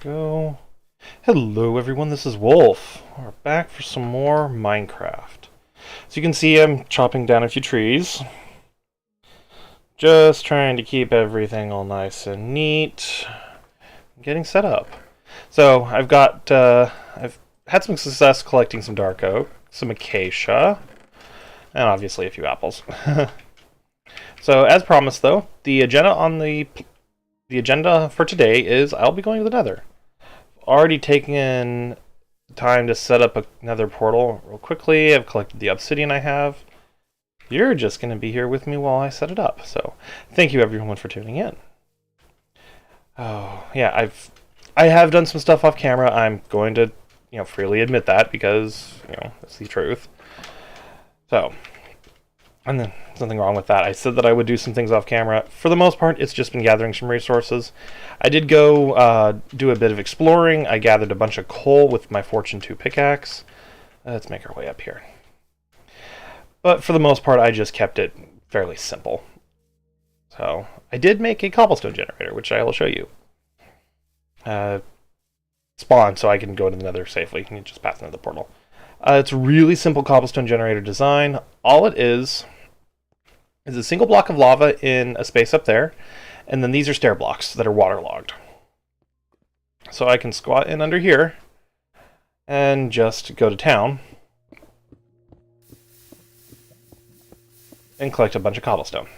go. Hello everyone, this is Wolf. We're back for some more Minecraft. So you can see I'm chopping down a few trees. Just trying to keep everything all nice and neat. Getting set up. So I've had some success collecting some dark oak, some acacia, and obviously a few apples. So as promised though, the agenda for today is I'll be going to the Nether. Already taken time to set up another portal real quickly. I've collected the obsidian I have. You're just going to be here with me while I set it up. So thank you everyone for tuning in. Oh yeah, I have done some stuff off camera. I'm going to freely admit that because it's the truth. So, and then nothing wrong with that. I said that I would do some things off camera. For the most part, it's just been gathering some resources. I did go do a bit of exploring. I gathered a bunch of coal with my Fortune 2 pickaxe. Let's make our way up here. But for the most part, I just kept it fairly simple. So, I did make a Cobblestone Generator, which I will show you. Spawn, so I can go to the Nether safely and just pass into the portal. It's a really simple Cobblestone Generator design. All it is a single block of lava in a space up there, and then these are stair blocks that are waterlogged. So I can squat in under here and just go to town and collect a bunch of cobblestone.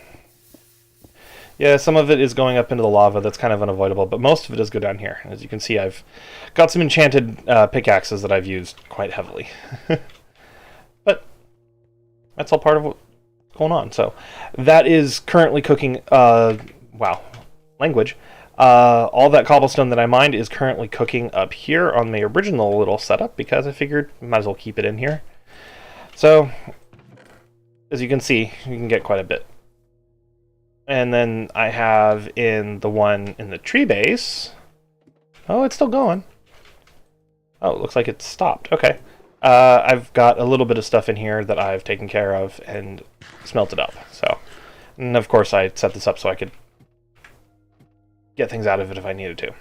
Yeah, some of it is going up into the lava. That's kind of unavoidable, but most of it does go down here. As you can see, I've got some enchanted pickaxes that I've used quite heavily. But that's all part of what's going on. So that is currently cooking. Wow, language. All that cobblestone that I mined is currently cooking up here on the original little setup because I figured might as well keep it in here. So as you can see, you can get quite a bit. And then I have in the one in the tree base. Oh, it's still going. Oh, it looks like it's stopped. Okay. I've got a little bit of stuff in here that I've taken care of and smelted up. So, and of course I set this up so I could get things out of it if I needed to.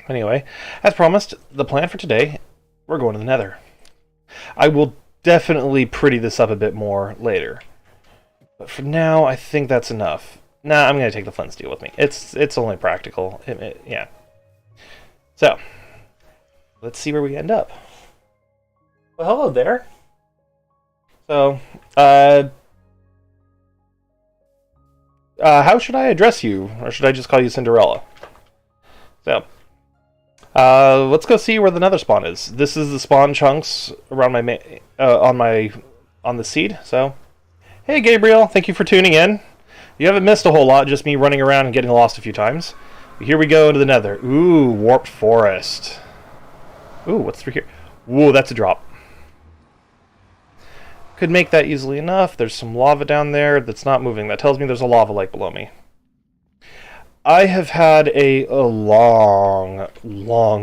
Anyway, as promised, the plan for today, we're going to the Nether. I will definitely pretty this up a bit more later. But for now, I think that's enough. Nah, I'm going to take the flint steel with me. It's only practical. Yeah. So, let's see where we end up. Well, hello there. So, how should I address you? Or should I just call you Cinderella? So, let's go see where the Nether spawn is. This is the spawn chunks around my on the seed, so... Hey Gabriel, thank you for tuning in. You haven't missed a whole lot, just me running around and getting lost a few times. But here we go into the Nether. Ooh, warped forest. Ooh, what's through here? Ooh, that's a drop. Could make that easily enough. There's some lava down there that's not moving. That tells me there's a lava lake below me. I have had a long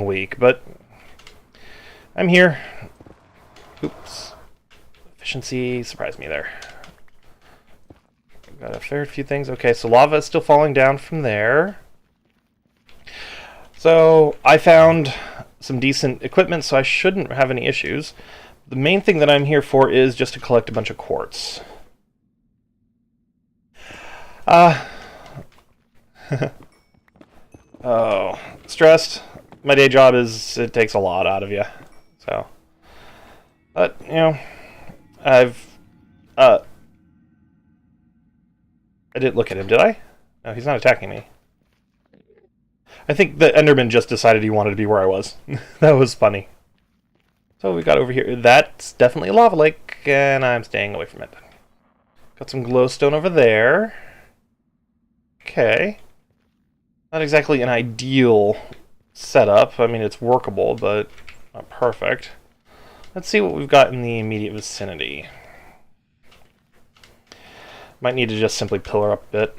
week, but I'm here. Oops. Efficiency surprised me there. Got a fair few things. Okay, so lava is still falling down from there. So I found some decent equipment, so I shouldn't have any issues. The main thing that I'm here for is just to collect a bunch of quartz. Oh, stressed. My day job it takes a lot out of you. So, but I didn't look at him, did I? No, he's not attacking me. I think the Enderman just decided he wanted to be where I was. That was funny. So we got over here. That's definitely a lava lake, and I'm staying away from it. Got some glowstone over there. Okay. Not exactly an ideal setup. I mean, it's workable, but not perfect. Let's see what we've got in the immediate vicinity. Might need to just simply pillar up a bit.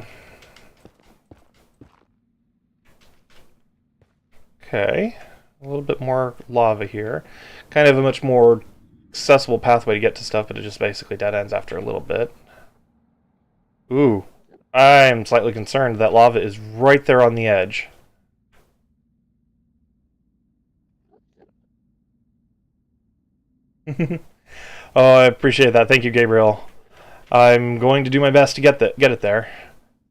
Okay, a little bit more lava here. Kind of a much more accessible pathway to get to stuff, but it just basically dead ends after a little bit. Ooh, I'm slightly concerned that lava is right there on the edge. Oh, I appreciate that. Thank you, Gabriel. I'm going to do my best to get it there.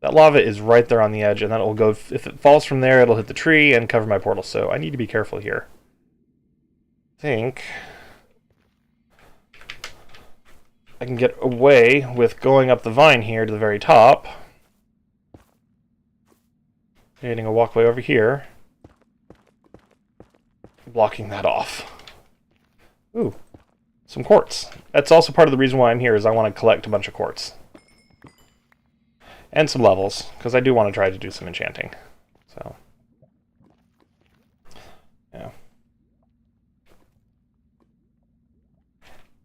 That lava is right there on the edge, and then it will go. If it falls from there, it'll hit the tree and cover my portal. So I need to be careful here. I think I can get away with going up the vine here to the very top. Creating a walkway over here. Blocking that off. Ooh, some quartz. That's also part of the reason why I'm here, is I want to collect a bunch of quartz. And some levels, because I do want to try to do some enchanting. So, yeah.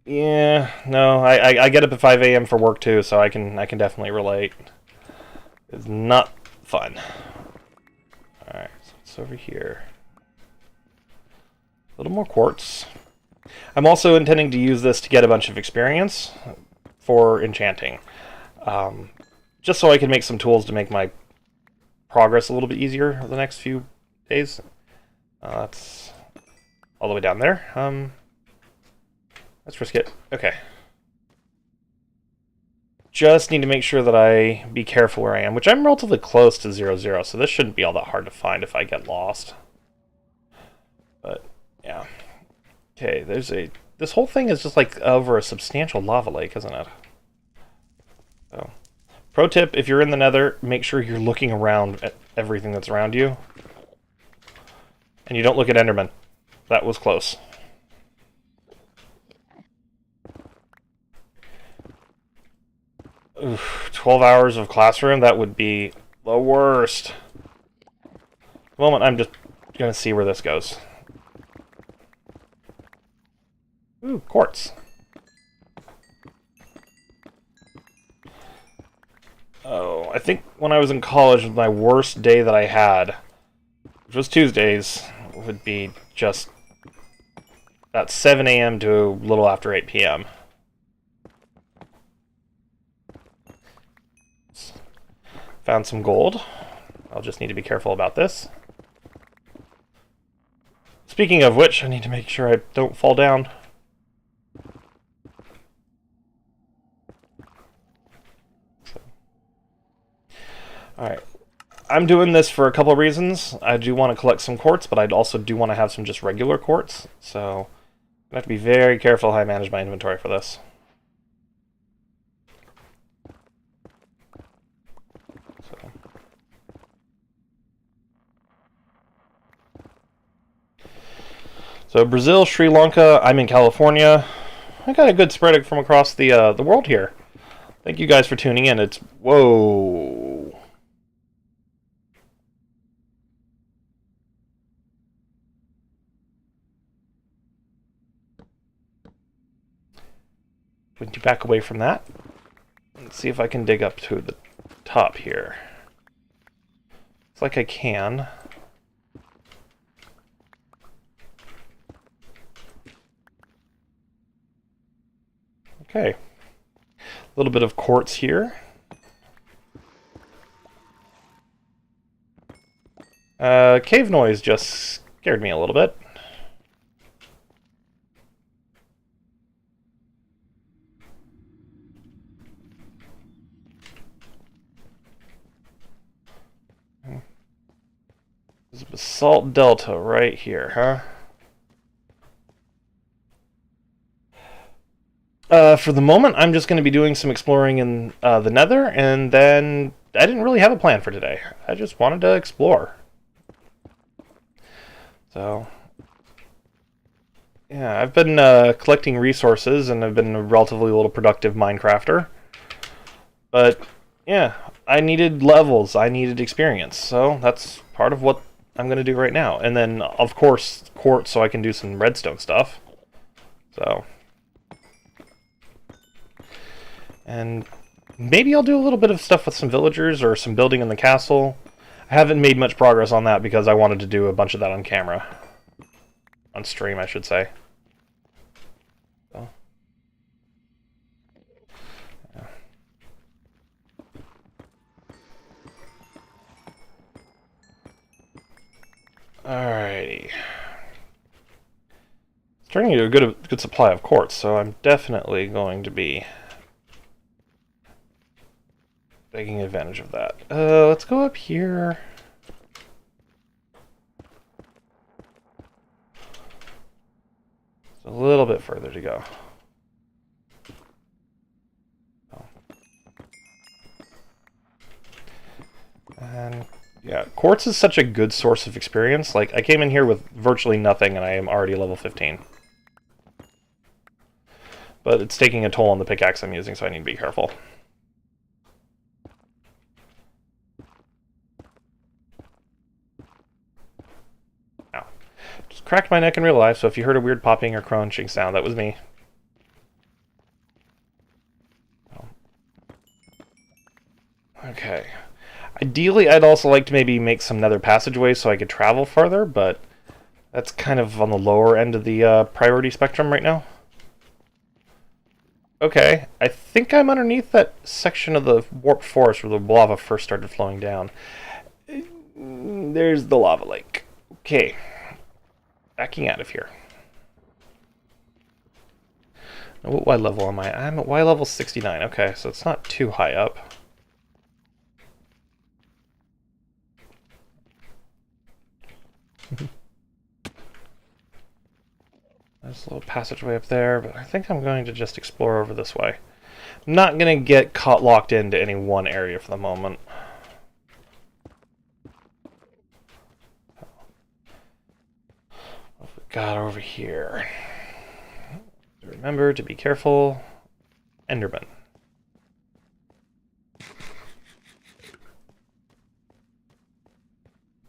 Yeah, no, I get up at 5 a.m. for work too, so I can definitely relate. It's not fun. Alright, so it's over here. A little more quartz. I'm also intending to use this to get a bunch of experience for enchanting. Just so I can make some tools to make my progress a little bit easier the next few days. That's all the way down there. Let's risk it. Okay. Just need to make sure that I be careful where I am, which I'm relatively close to 0, so this shouldn't be all that hard to find if I get lost. But, yeah. Okay, this whole thing is just like over a substantial lava lake, isn't it? So, pro tip, if you're in the Nether, make sure you're looking around at everything that's around you. And you don't look at Enderman. That was close. Oof, 12 hours of classroom, that would be the worst. At the moment, I'm just going to see where this goes. Ooh, quartz. Oh, I think when I was in college, my worst day that I had, which was Tuesdays, would be just about 7 a.m. to a little after 8 p.m. Found some gold. I'll just need to be careful about this. Speaking of which, I need to make sure I don't fall down. Alright. I'm doing this for a couple of reasons. I do want to collect some quartz, but I also do want to have some just regular quartz. So I have to be very careful how I manage my inventory for this. So Brazil, Sri Lanka, I'm in California. I got a good spread from across the world here. Thank you guys for tuning in. It's... Whoa. Would you back away from that? Let's see if I can dig up to the top here. It's like I can. Okay. A little bit of quartz here. Cave noise just scared me a little bit. There's a basalt delta right here, huh? For the moment, I'm just going to be doing some exploring in the Nether, and then I didn't really have a plan for today. I just wanted to explore. So, yeah, I've been collecting resources, and I've been a relatively little productive Minecrafter. But, yeah, I needed levels, I needed experience, so that's part of what I'm going to do right now. And then, of course, quartz, so I can do some redstone stuff. So... And maybe I'll do a little bit of stuff with some villagers or some building in the castle. I haven't made much progress on that because I wanted to do a bunch of that on camera. On stream, I should say. So. Yeah. Alrighty. Trying to get a good supply of quartz, so I'm definitely going to be taking advantage of that. Let's go up here. It's a little bit further to go. And yeah, quartz is such a good source of experience. Like, I came in here with virtually nothing and I am already level 15. But it's taking a toll on the pickaxe I'm using, so I need to be careful. Ow. Just cracked my neck in real life, so if you heard a weird popping or crunching sound, that was me. Okay. Ideally, I'd also like to maybe make some nether passageways so I could travel further, but that's kind of on the lower end of the priority spectrum right now. Okay, I think I'm underneath that section of the warped forest where the lava first started flowing down. There's the lava lake. Okay, backing out of here. What Y level am I? I'm at Y level 69. Okay, so it's not too high up. There's a little passageway up there, but I think I'm going to just explore over this way. I'm not going to get caught locked into any one area for the moment. What have we got over here? Remember to be careful. Enderman.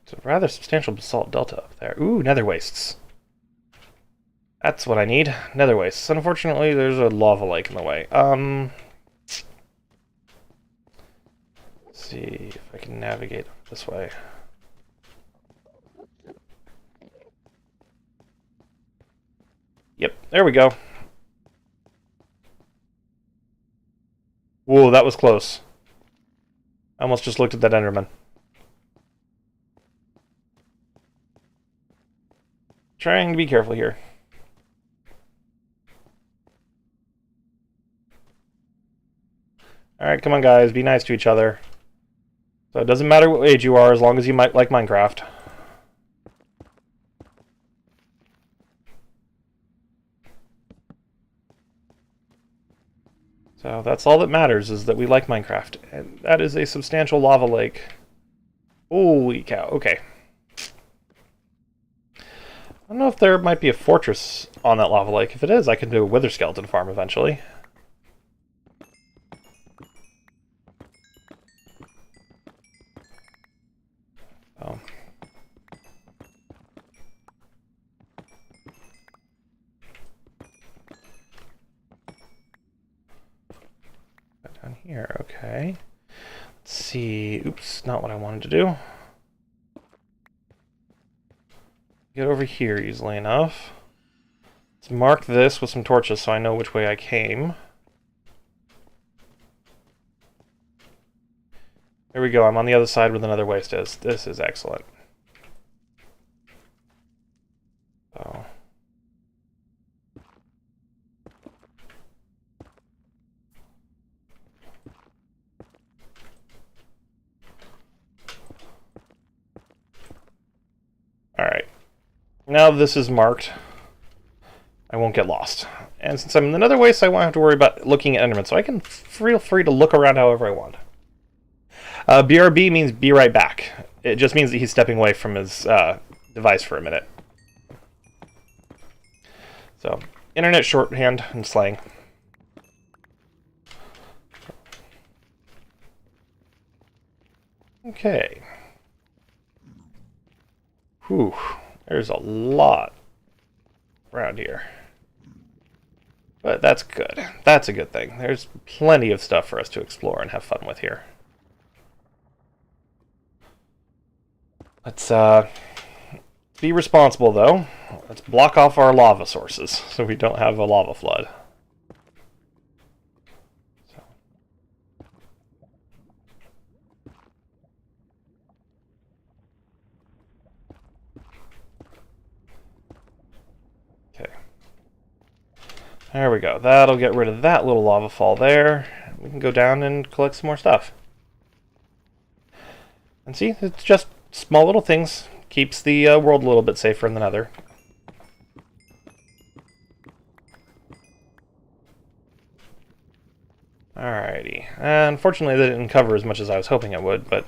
It's a rather substantial basalt delta up there. Ooh, nether wastes. That's what I need. Nether wastes. Unfortunately, there's a lava lake in the way. Let's see if I can navigate this way. Yep, there we go. Whoa, that was close. I almost just looked at that Enderman. Trying to be careful here. Alright, come on guys, be nice to each other. So it doesn't matter what age you are, as long as you might like Minecraft. So that's all that matters, is that we like Minecraft. And that is a substantial lava lake. Holy cow, okay. I don't know if there might be a fortress on that lava lake. If it is, I can do a wither skeleton farm eventually. Oh. Down here, okay. Let's see. Oops, not what I wanted to do. Get over here easily enough. Let's mark this with some torches so I know which way I came. There we go, I'm on the other side where the nether waste is. This is excellent. Oh. Alright. Now this is marked, I won't get lost. And since I'm in the nether waste, I won't have to worry about looking at Enderman, so I can feel free to look around however I want. BRB means be right back. It just means that he's stepping away from his device for a minute. So, internet shorthand and slang. Okay. Whew. There's a lot around here. But that's good. That's a good thing. There's plenty of stuff for us to explore and have fun with here. Let's be responsible, though. Let's block off our lava sources so we don't have a lava flood. So. Okay. There we go. That'll get rid of that little lava fall there. We can go down and collect some more stuff. And see, it's just small little things. Keeps the world a little bit safer in the Nether. Alrighty. Unfortunately, that didn't cover as much as I was hoping it would, but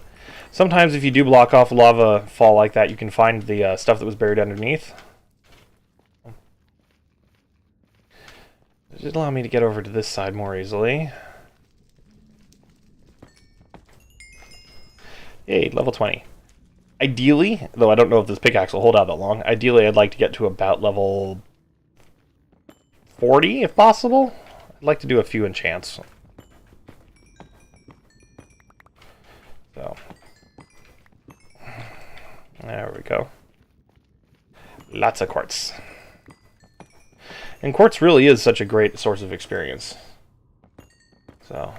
sometimes if you do block off lava fall like that, you can find the stuff that was buried underneath. It did allow me to get over to this side more easily. Yay, level 20. Ideally, though I don't know if this pickaxe will hold out that long, ideally I'd like to get to about level 40 if possible. I'd like to do a few enchants. So, there we go. Lots of quartz. And quartz really is such a great source of experience. So,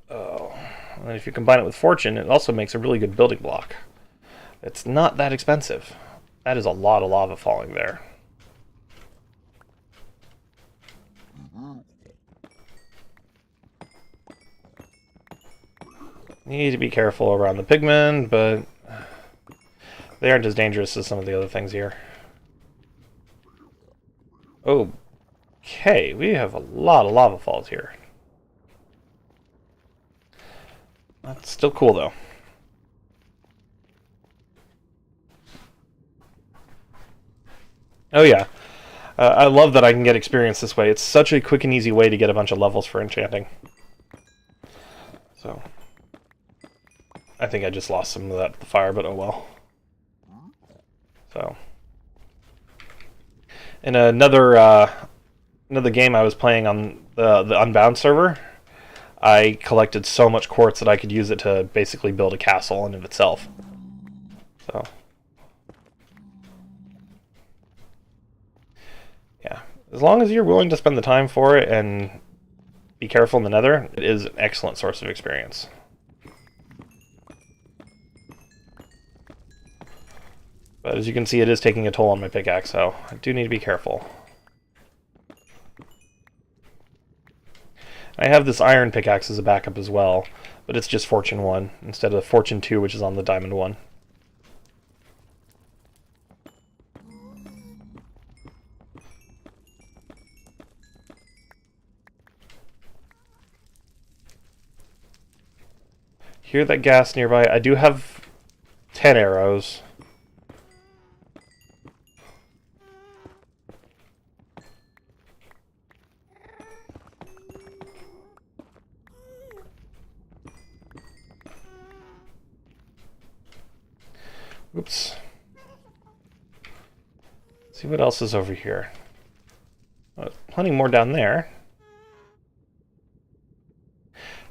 and if you combine it with fortune, it also makes a really good building block. It's not that expensive. That is a lot of lava falling there. Need to be careful around the pigmen, but they aren't as dangerous as some of the other things here. Okay, we have a lot of lava falls here. That's still cool, though. Oh, yeah. I love that I can get experience this way. It's such a quick and easy way to get a bunch of levels for enchanting. So, I think I just lost some of that to the fire, but oh well. So, in another game I was playing on the Unbound server, I collected so much quartz that I could use it to basically build a castle in and of itself. So, yeah. As long as you're willing to spend the time for it and be careful in the Nether, it is an excellent source of experience. But as you can see, it is taking a toll on my pickaxe, so I do need to be careful. I have this iron pickaxe as a backup as well, but it's just Fortune 1 instead of Fortune 2, which is on the Diamond 1. Hear that gas nearby? I do have 10 arrows. Oops. Let's see what else is over here. Oh, plenty more down there.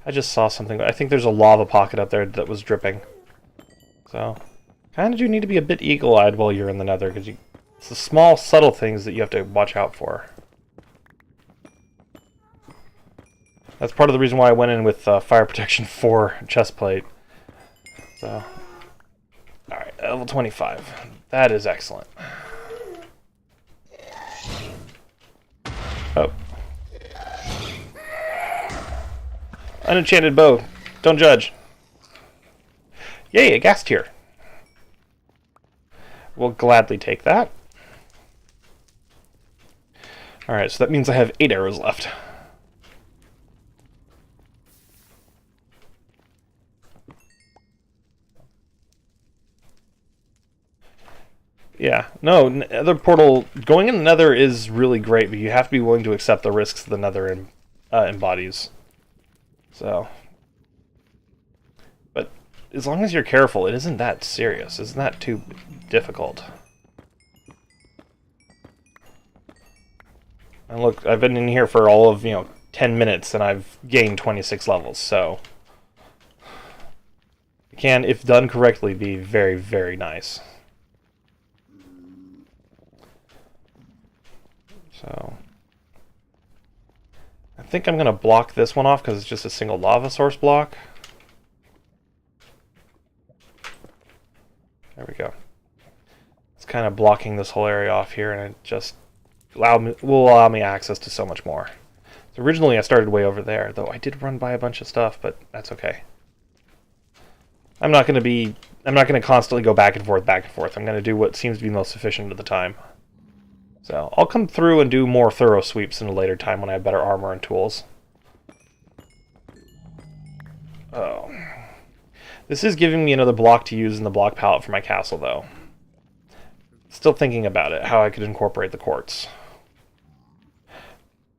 I just saw something. I think there's a lava pocket up there that was dripping. So, kind of do need to be a bit eagle-eyed while you're in the Nether, because it's the small, subtle things that you have to watch out for. That's part of the reason why I went in with Fire Protection 4 chestplate. So, alright, level 25. That is excellent. Oh. Unenchanted bow. Don't judge. Yay, a gas tier. We'll gladly take that. Alright, so that means I have 8 arrows left. Yeah, no, Nether portal, going in the Nether is really great, but you have to be willing to accept the risks the Nether embodies. So, but as long as you're careful, it isn't that serious. It's not too difficult. And look, I've been in here for all of, 10 minutes, and I've gained 26 levels, so it can, if done correctly, be very, very nice. So, I think I'm going to block this one off because it's just a single lava source block. There we go. It's kind of blocking this whole area off here, and it just will allow me access to so much more. So originally I started way over there, though I did run by a bunch of stuff, but that's okay. I'm not going to constantly go back and forth, back and forth. I'm going to do what seems to be most efficient at the time. So I'll come through and do more thorough sweeps in a later time when I have better armor and tools. Oh. This is giving me another block to use in the block palette for my castle, though. Still thinking about it, how I could incorporate the quartz.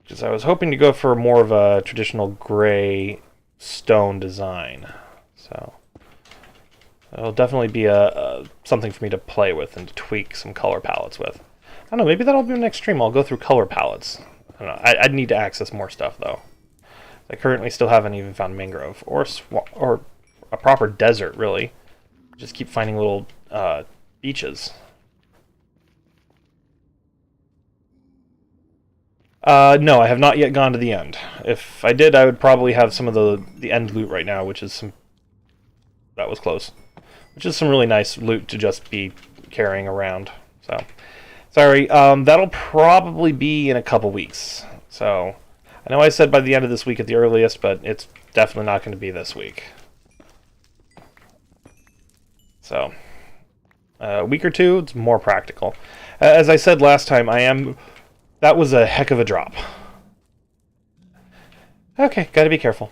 Because I was hoping to go for more of a traditional gray stone design. So it'll definitely be something for me to play with and to tweak some color palettes with. I don't know, maybe that'll be the next stream. I'll go through color palettes. I don't know. I'd need to access more stuff, though. I currently still haven't even found mangrove or a proper desert, really. Just keep finding little beaches. No, I have not yet gone to the end. If I did, I would probably have some of the end loot right now, which is some... That was close. Which is some really nice loot to just be carrying around. So, sorry, that'll probably be in a couple weeks. So, I know I said by the end of this week at the earliest, but it's definitely not going to be this week. So, a week or two, it's more practical. As I said last time, that was a heck of a drop. Okay, gotta be careful.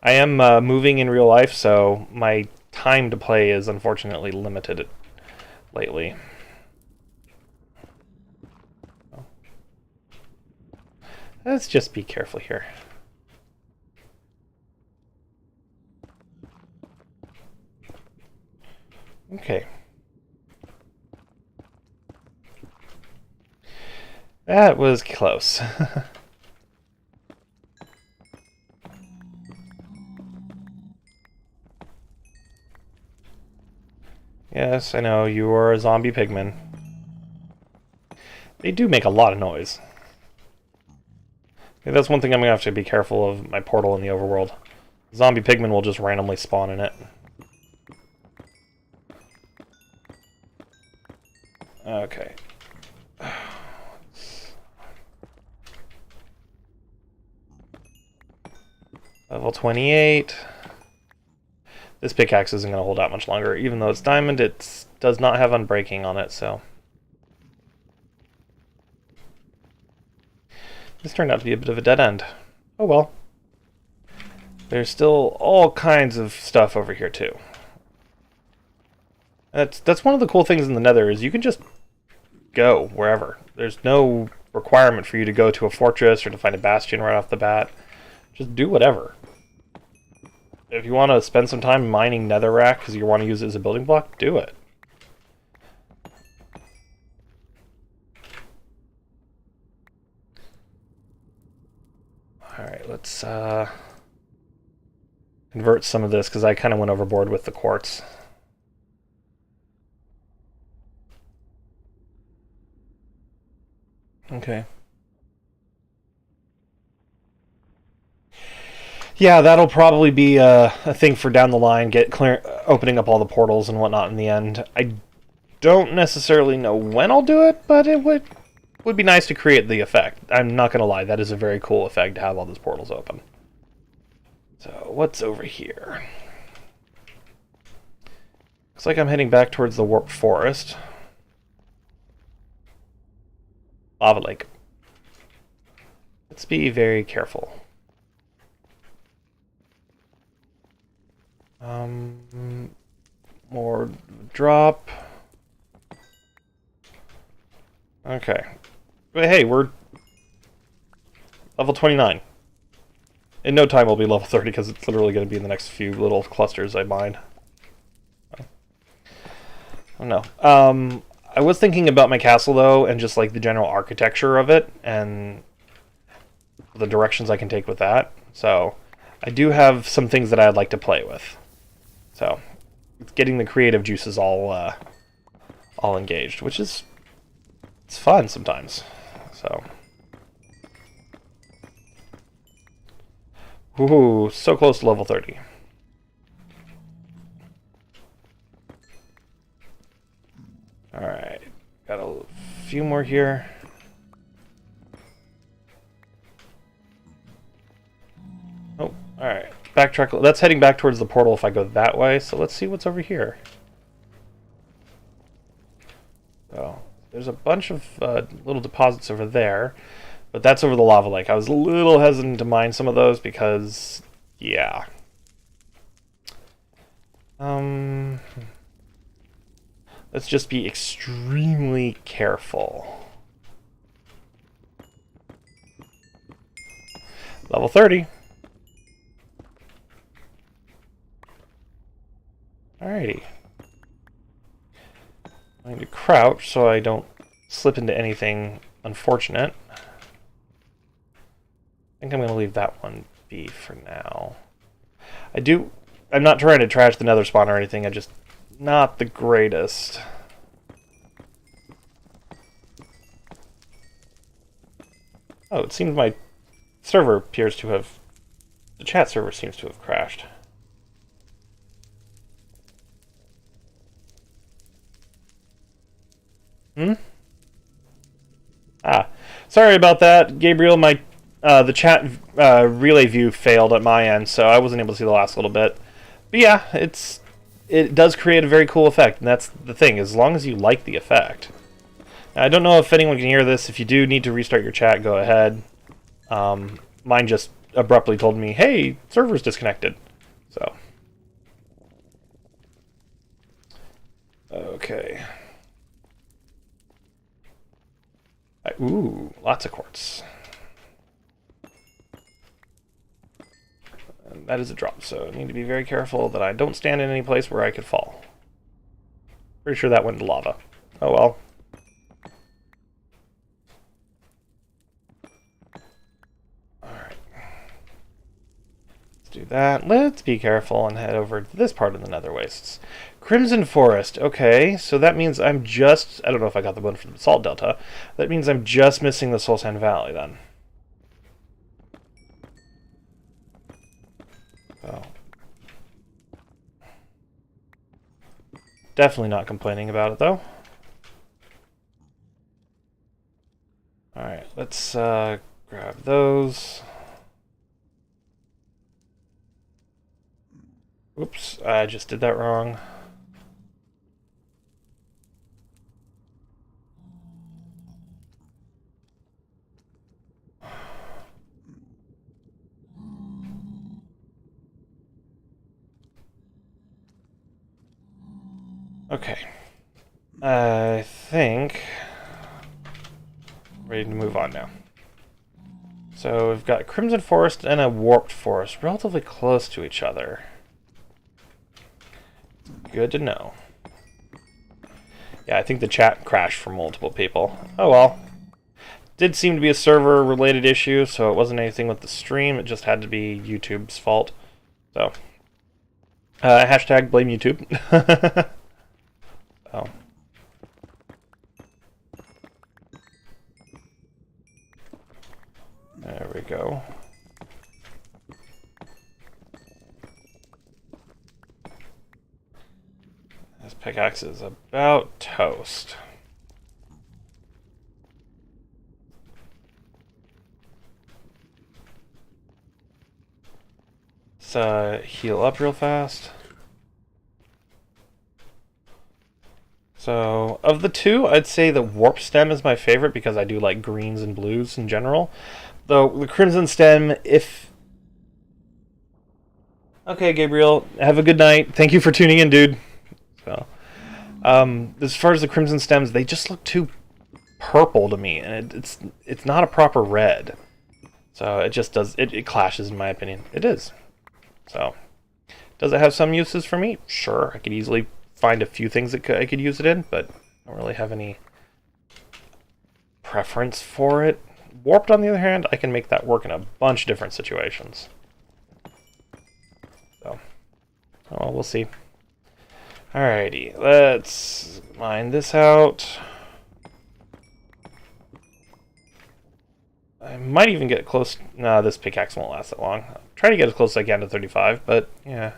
I am moving in real life, so my time to play is unfortunately limited lately. Let's just be careful here. Okay. That was close. Yes, I know, you are a zombie pigman. They do make a lot of noise. Okay, that's one thing I'm going to have to be careful of my portal in the overworld. Zombie pigmen will just randomly spawn in it. Okay. Level 28. This pickaxe isn't going to hold out much longer. Even though it's diamond, it does not have unbreaking on it, so... This turned out to be a bit of a dead end. Oh well. There's still all kinds of stuff over here, too. That's one of the cool things in the Nether, is you can just go wherever. There's no requirement for you to go to a fortress or to find a bastion right off the bat. Just do whatever. If you want to spend some time mining netherrack because you want to use it as a building block, do it. Alright, let's convert some of this because I kind of went overboard with the quartz. Okay. Yeah, that'll probably be a thing for down the line, opening up all the portals and whatnot in the end. I don't necessarily know when I'll do it, but it would be nice to create the effect. I'm not going to lie, that is a very cool effect to have all those portals open. So, what's over here? Looks like I'm heading back towards the Warped Forest. Lava Lake. Let's be very careful. More drop. Okay. But hey, we're level 29. In no time we'll be level 30 because it's literally going to be in the next few little clusters I mine. I don't know. I was thinking about my castle though, and just like the general architecture of it, and the directions I can take with that. So I do have some things that I'd like to play with. So it's getting the creative juices all engaged, which is it's fun sometimes. So, ooh, so close to level 30. All right, got a few more here. backtrack. That's heading back towards the portal if I go that way. So let's see what's over here. Oh, there's a bunch of little deposits over there, but that's over the lava lake. I was a little hesitant to mine some of those because, yeah. Let's just be extremely careful. Level 30. Alrighty. I need to crouch so I don't slip into anything unfortunate. I think I'm going to leave that one be for now. I'm not trying to trash the Nether Spawn or anything, I'm just not the greatest. Oh, it seems my server appears to have... The chat server seems to have crashed. Sorry about that, Gabriel. My the chat relay view failed at my end, so I wasn't able to see the last little bit. But yeah, it does create a very cool effect, and that's the thing, as long as you like the effect. Now, I don't know if anyone can hear this. If you do need to restart your chat, go ahead. Mine just abruptly told me, hey, server's disconnected. So. Okay. Ooh, lots of quartz. And that is a drop, so I need to be very careful that I don't stand in any place where I could fall. Pretty sure that went into lava. Oh well. Alright. Let's do that. Let's be careful and head over to this part of the Nether Wastes. Crimson Forest. Okay, so that means I'm just... I don't know if I got the one from the Salt Delta. That means I'm just missing the Soul Sand Valley, then. Oh. Definitely not complaining about it, though. Alright, let's grab those. Oops, I just did that wrong. Okay. I think ready to move on now. So we've got Crimson Forest and a Warped Forest relatively close to each other. Good to know. Yeah, I think the chat crashed for multiple people. Oh well. Did seem to be a server related issue, so it wasn't anything with the stream, it just had to be YouTube's fault. So hashtag blame YouTube. Oh. There we go. This pickaxe is about toast. Let's heal up real fast. So, of the two, I'd say the Warp Stem is my favorite because I do like greens and blues in general. Though, the Crimson Stem, if... Okay, Gabriel, have a good night. Thank you for tuning in, dude. So, as far as the Crimson Stems, they just look too purple to me, and it's not a proper red. So, it just does... It clashes, in my opinion. It is. So, does it have some uses for me? Sure, I could easily find a few things that I could use it in, but I don't really have any preference for it. Warped, on the other hand, I can make that work in a bunch of different situations. So, oh, we'll see. Alrighty, let's mine this out. I might even get close. No, this pickaxe won't last that long. I'll try to get as close as I can to 35, but yeah.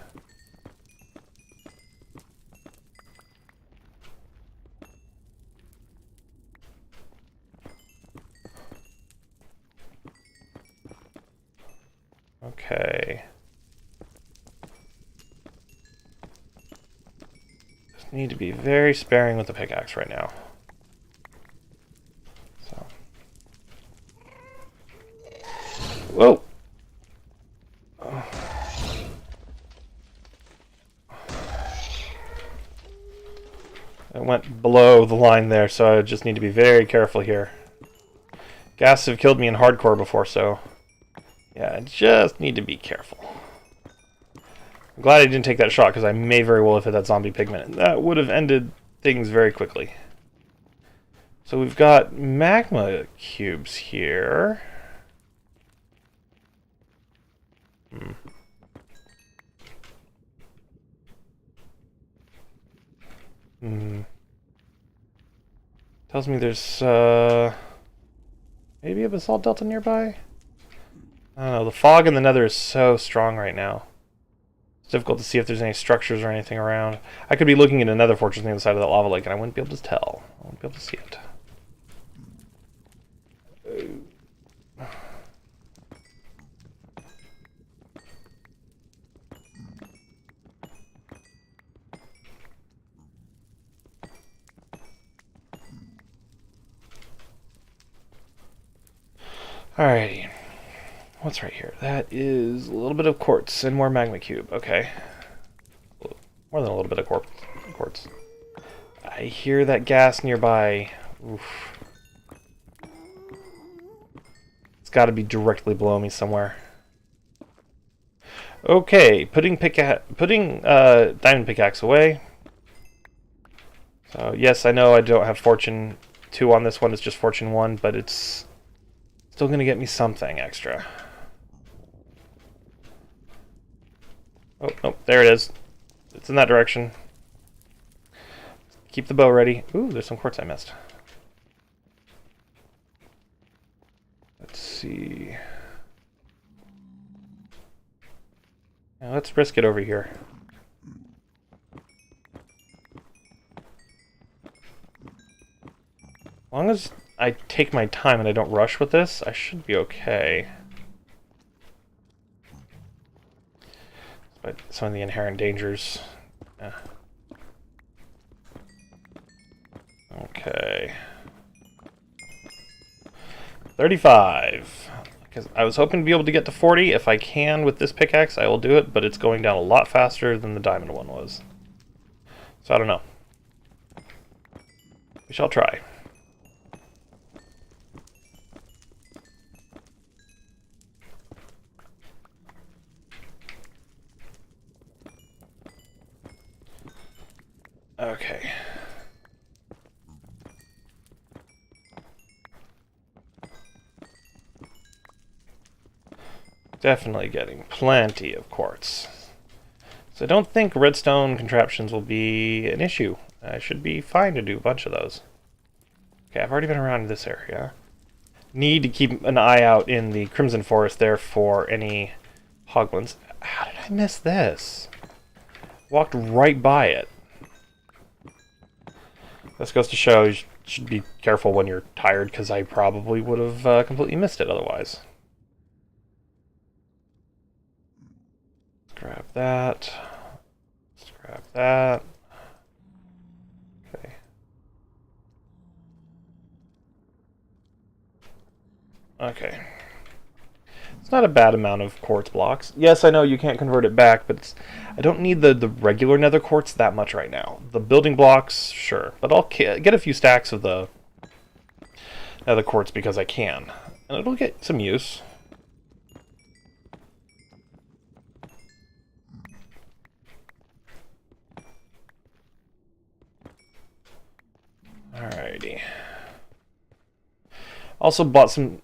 Okay. need to be very sparing with the pickaxe right now. So. Whoa! I went below the line there, so I just need to be very careful here. Ghasts have killed me in hardcore before, so yeah, I just need to be careful. I'm glad I didn't take that shot, because I may very well have hit that zombie pigment, and that would have ended things very quickly. So we've got magma cubes here. Tells me there's maybe a basalt delta nearby? I don't know, the fog in the nether is so strong right now. It's difficult to see if there's any structures or anything around. I could be looking at another fortress on the other side of that lava lake and I wouldn't be able to tell. I wouldn't be able to see it. Alrighty. What's right here? That is a little bit of quartz and more magma cube. Okay. More than a little bit of quartz. I hear that gas nearby. Oof. It's got to be directly below me somewhere. Okay, putting diamond pickaxe away. So yes, I know I don't have fortune 2 on this one. It's just fortune 1, but it's still going to get me something extra. Oh, nope, there it is. It's in that direction. Keep the bow ready. Ooh, there's some quartz I missed. Let's see. Now let's risk it over here. As long as I take my time and I don't rush with this, I should be okay. But some of the inherent dangers. Yeah. Okay. 35. Because I was hoping to be able to get to 40. If I can with this pickaxe, I will do it, but it's going down a lot faster than the diamond one was. So I don't know. We shall try. Okay. Definitely getting plenty of quartz. So I don't think redstone contraptions will be an issue. I should be fine to do a bunch of those. Okay, I've already been around this area. Need to keep an eye out in the Crimson Forest there for any hoglins. How did I miss this? Walked right by it. This goes to show you should be careful when you're tired, because I probably would have completely missed it otherwise. Let's grab that. Let's grab that. Okay. Okay. It's not a bad amount of quartz blocks. Yes, I know you can't convert it back, but I don't need the regular nether quartz that much right now. The building blocks, sure. But I'll get a few stacks of the nether quartz because I can. And it'll get some use. Alrighty. Also brought some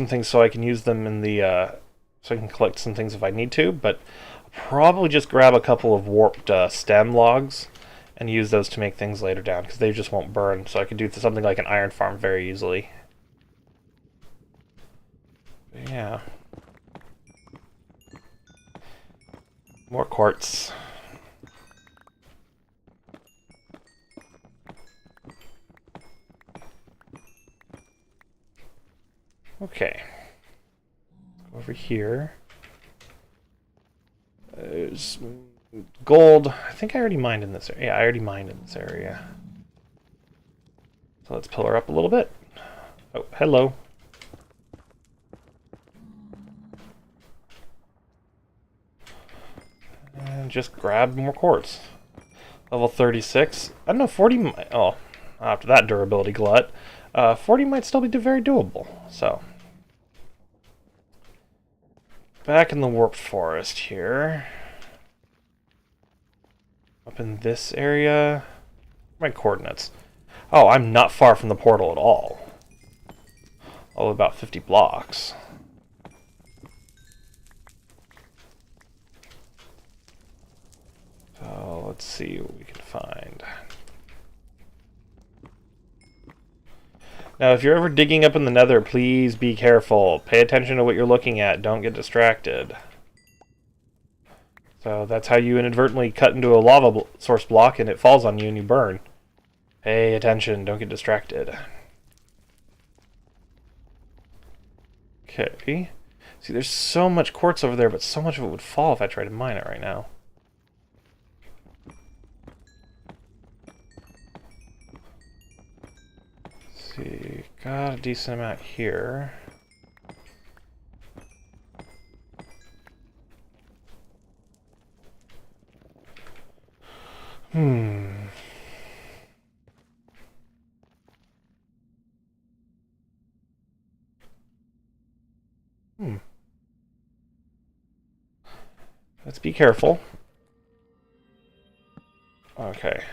things so I can use them in the so I can collect some things if I need to, but I'll probably just grab a couple of warped stem logs and use those to make things later down, because they just won't burn, so I can do something like an iron farm very easily. But yeah. More quartz. Okay. Go over here. There's gold. I think I already mined in this area. Yeah, I already mined in this area. So let's pillar up a little bit. Oh, hello. And just grab more quartz. Level 36. I don't know, 40... Oh, after that durability glut, 40 might still be very doable. So, back in the warped forest here. Up in this area. My coordinates. Oh, I'm not far from the portal at all. Oh, about 50 blocks. So let's see what we can find. Now, if you're ever digging up in the nether, please be careful. Pay attention to what you're looking at. Don't get distracted. So that's how you inadvertently cut into a lava source block and it falls on you and you burn. Pay attention. Don't get distracted. Okay. See, there's so much quartz over there, but so much of it would fall if I tried to mine it right now. Let's see, got a decent amount here. Let's be careful. Okay.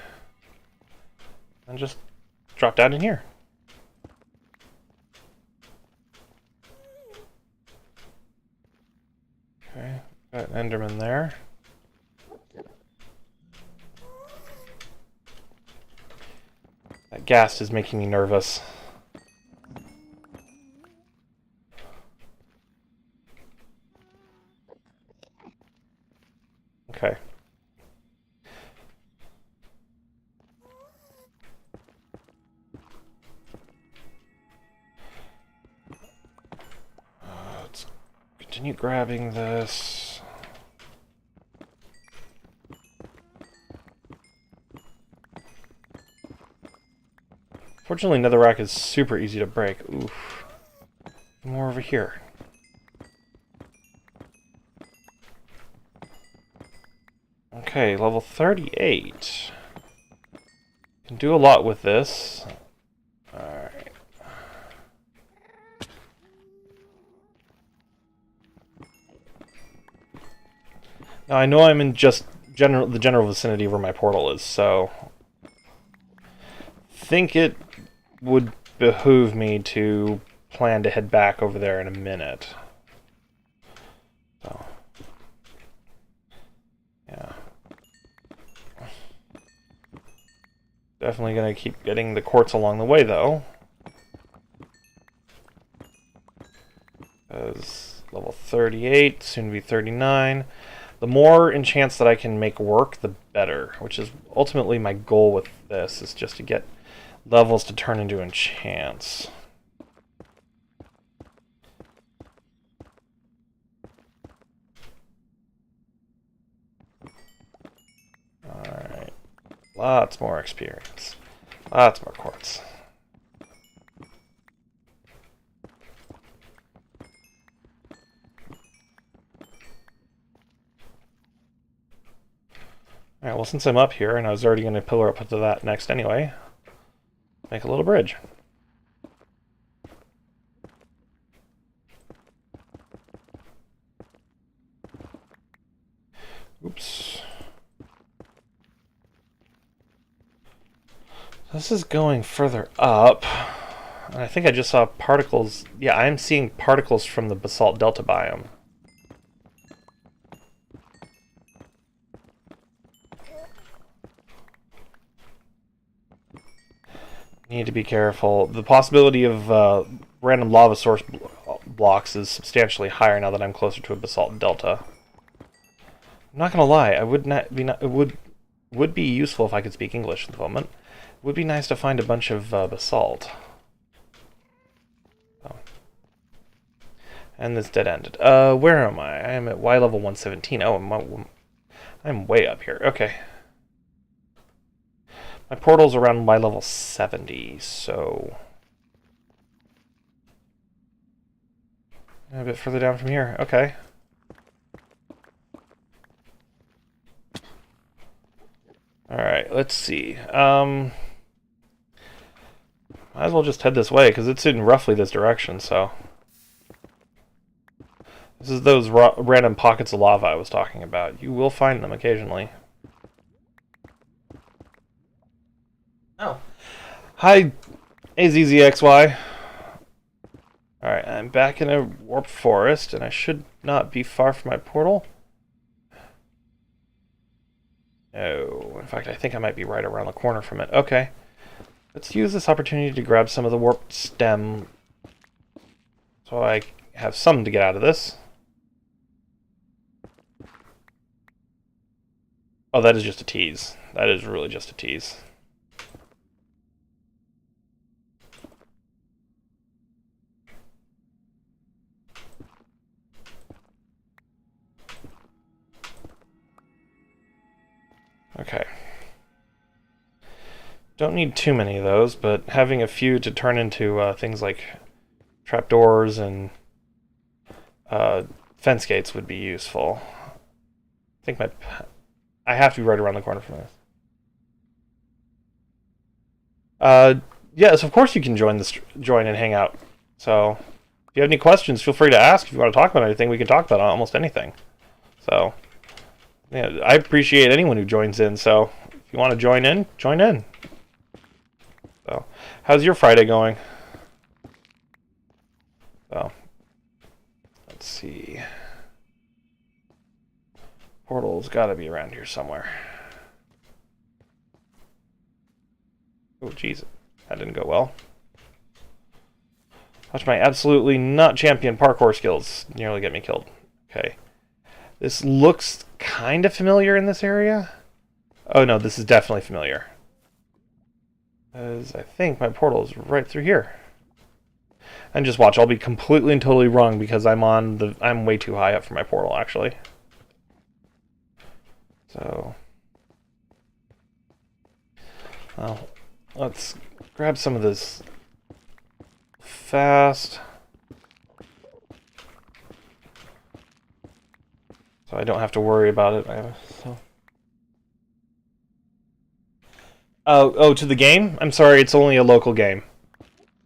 And just drop down in here. Okay, got an Enderman there. That ghast is making me nervous. Okay. Let's continue grabbing this. Fortunately, netherrack is super easy to break. Oof. More over here. Okay, level 38. Can do a lot with this. Alright. Now I know I'm in just the general vicinity where my portal is, so think it would behoove me to plan to head back over there in a minute. So, yeah. Definitely gonna keep getting the quartz along the way, though. Because level 38, soon to be 39. The more enchants that I can make work, the better. Which is ultimately my goal with this, is just to get levels to turn into enchants. Alright. Lots more experience. Lots more quartz. Alright, well, since I'm up here, and I was already going to pillar up to that next anyway, make a little bridge. Oops. This is going further up, and I think I just saw particles. Yeah, I'm seeing particles from the basalt delta biome. Need to be careful. The possibility of random lava source blocks is substantially higher now that I'm closer to a basalt delta. I'm not gonna lie, I would not be. It would be useful if I could speak English at the moment. It would be nice to find a bunch of basalt. Oh. And this dead ended. Where am I? I am at Y level 117. Oh, I'm way up here. Okay. My portal's around my level 70, so... a bit further down from here. Okay. Alright, let's see. Might as well just head this way, because it's in roughly this direction, so... This is those random pockets of lava I was talking about. You will find them occasionally. Oh. Hi, AZZXY. Alright, I'm back in a warped forest, and I should not be far from my portal. No, in fact, I think I might be right around the corner from it. Okay. Let's use this opportunity to grab some of the warped stem, so I have some to get out of this. Oh, that is just a tease. That is really just a tease. Okay. Don't need too many of those, but having a few to turn into things like trapdoors and fence gates would be useful. I think I have to be right around the corner from this. Yes, of course you can join and hang out. So, if you have any questions, feel free to ask. If you want to talk about anything, we can talk about almost anything. So, yeah, I appreciate anyone who joins in. So, if you want to join in, join in. So, how's your Friday going? So, let's see. Portal's got to be around here somewhere. Oh, jeez. That didn't go well. Watch my absolutely not champion parkour skills nearly get me killed. Okay. This looks kind of familiar in this area. Oh, no, this is definitely familiar. As I think my portal is right through here. And just watch, I'll be completely and totally wrong because I'm way too high up for my portal, actually. So, well, let's grab some of this fast, so I don't have to worry about it. Oh, to the game? I'm sorry, it's only a local game.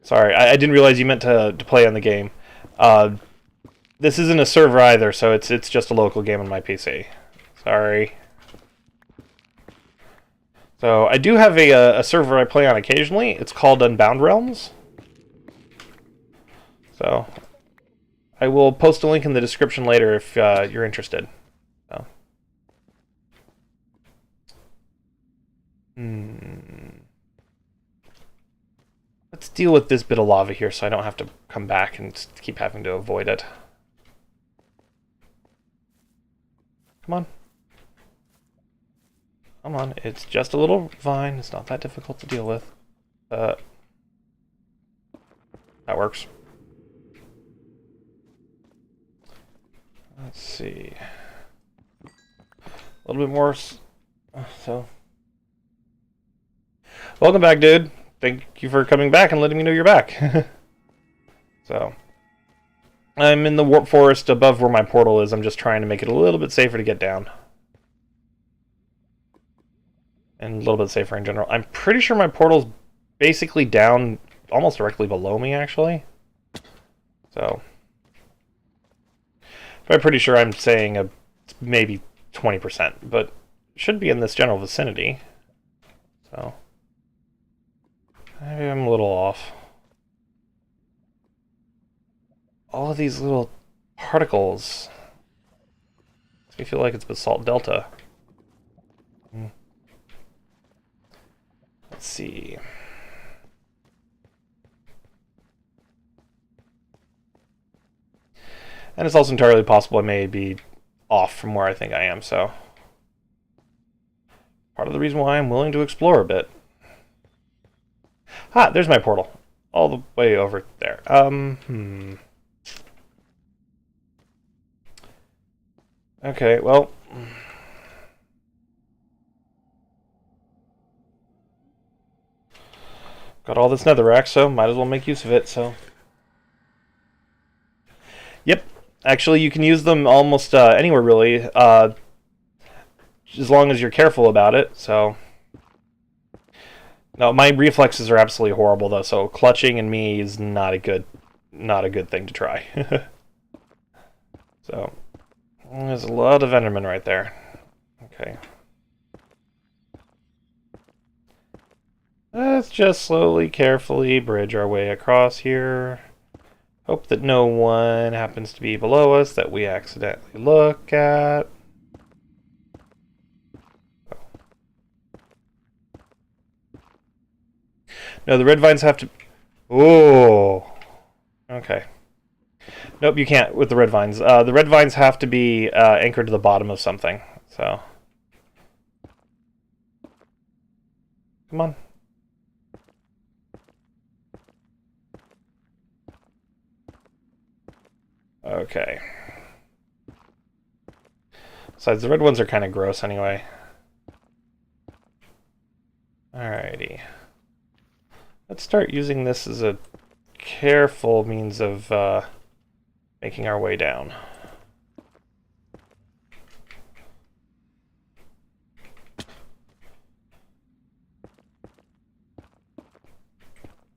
Sorry, I didn't realize you meant to play on the game. This isn't a server either, so it's just a local game on my PC. Sorry. So, I do have a server I play on occasionally. It's called Unbound Realms. So, I will post a link in the description later if you're interested. So. Let's deal with this bit of lava here so I don't have to come back and keep having to avoid it. Come on. Come on, it's just a little vine. It's not that difficult to deal with. That works. Let's see. A little bit more. So. Welcome back, dude. Thank you for coming back and letting me know you're back. So. I'm in the warp forest above where my portal is. I'm just trying to make it a little bit safer to get down. And a little bit safer in general. I'm pretty sure my portal's basically down almost directly below me, actually. So. But I'm pretty sure I'm saying maybe 20%, but it should be in this general vicinity. So. Maybe I'm a little off. All of these little particles makes me feel like it's Basalt Delta. Let's see. And it's also entirely possible I may be off from where I think I am, so part of the reason why I'm willing to explore a bit. Ah, there's my portal. All the way over there. Okay, well, got all this netherrack, so might as well make use of it. So, yep. Actually, you can use them almost anywhere, really, as long as you're careful about it. So, no, my reflexes are absolutely horrible, though. So, clutching and me is not a good thing to try. So, there's a lot of Enderman right there. Okay. Let's just slowly, carefully bridge our way across here. Hope that no one happens to be below us that we accidentally look at. No, the red vines have to... Oh! Okay. Nope, you can't with the red vines. The red vines have to be anchored to the bottom of something, so... Come on. Okay. Besides, the red ones are kind of gross anyway. Alrighty. Let's start using this as a careful means of making our way down.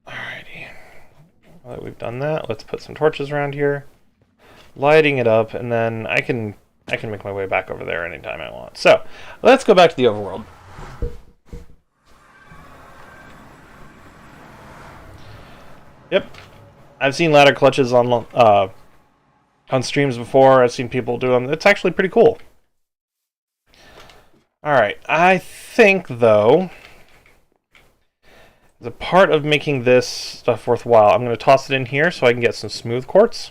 Alrighty. Now that we've done that, let's put some torches around here. Lighting it up, and then I can make my way back over there anytime I want. So, let's go back to the overworld. Yep, I've seen ladder clutches on streams before. I've seen people do them. It's actually pretty cool. All right, I think though, as a part of making this stuff worthwhile, I'm going to toss it in here so I can get some smooth quartz.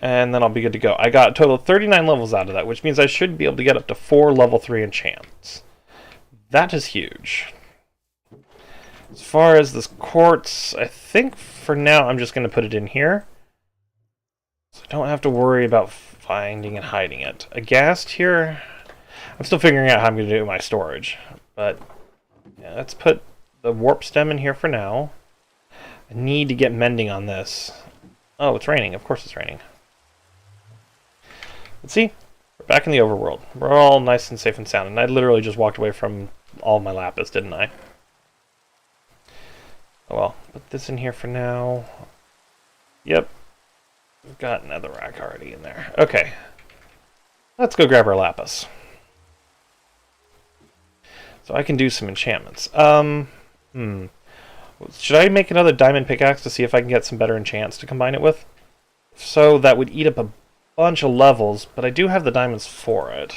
And then I'll be good to go. I got a total of 39 levels out of that, which means I should be able to get up to 4 level 3 enchants. That is huge. As far as this quartz, I think for now I'm just going to put it in here. So I don't have to worry about finding and hiding it. A ghast here, I'm still figuring out how I'm going to do my storage. But yeah, let's put the warp stem in here for now. I need to get mending on this. Oh, it's raining. Of course it's raining. Let's see, we're back in the overworld. We're all nice and safe and sound, and I literally just walked away from all my lapis, didn't I? Oh well, put this in here for now. Yep, we've got netherrack already in there. Okay, let's go grab our lapis. So I can do some enchantments. Should I make another diamond pickaxe to see if I can get some better enchants to combine it with? So that would eat up a bunch of levels, but I do have the diamonds for it.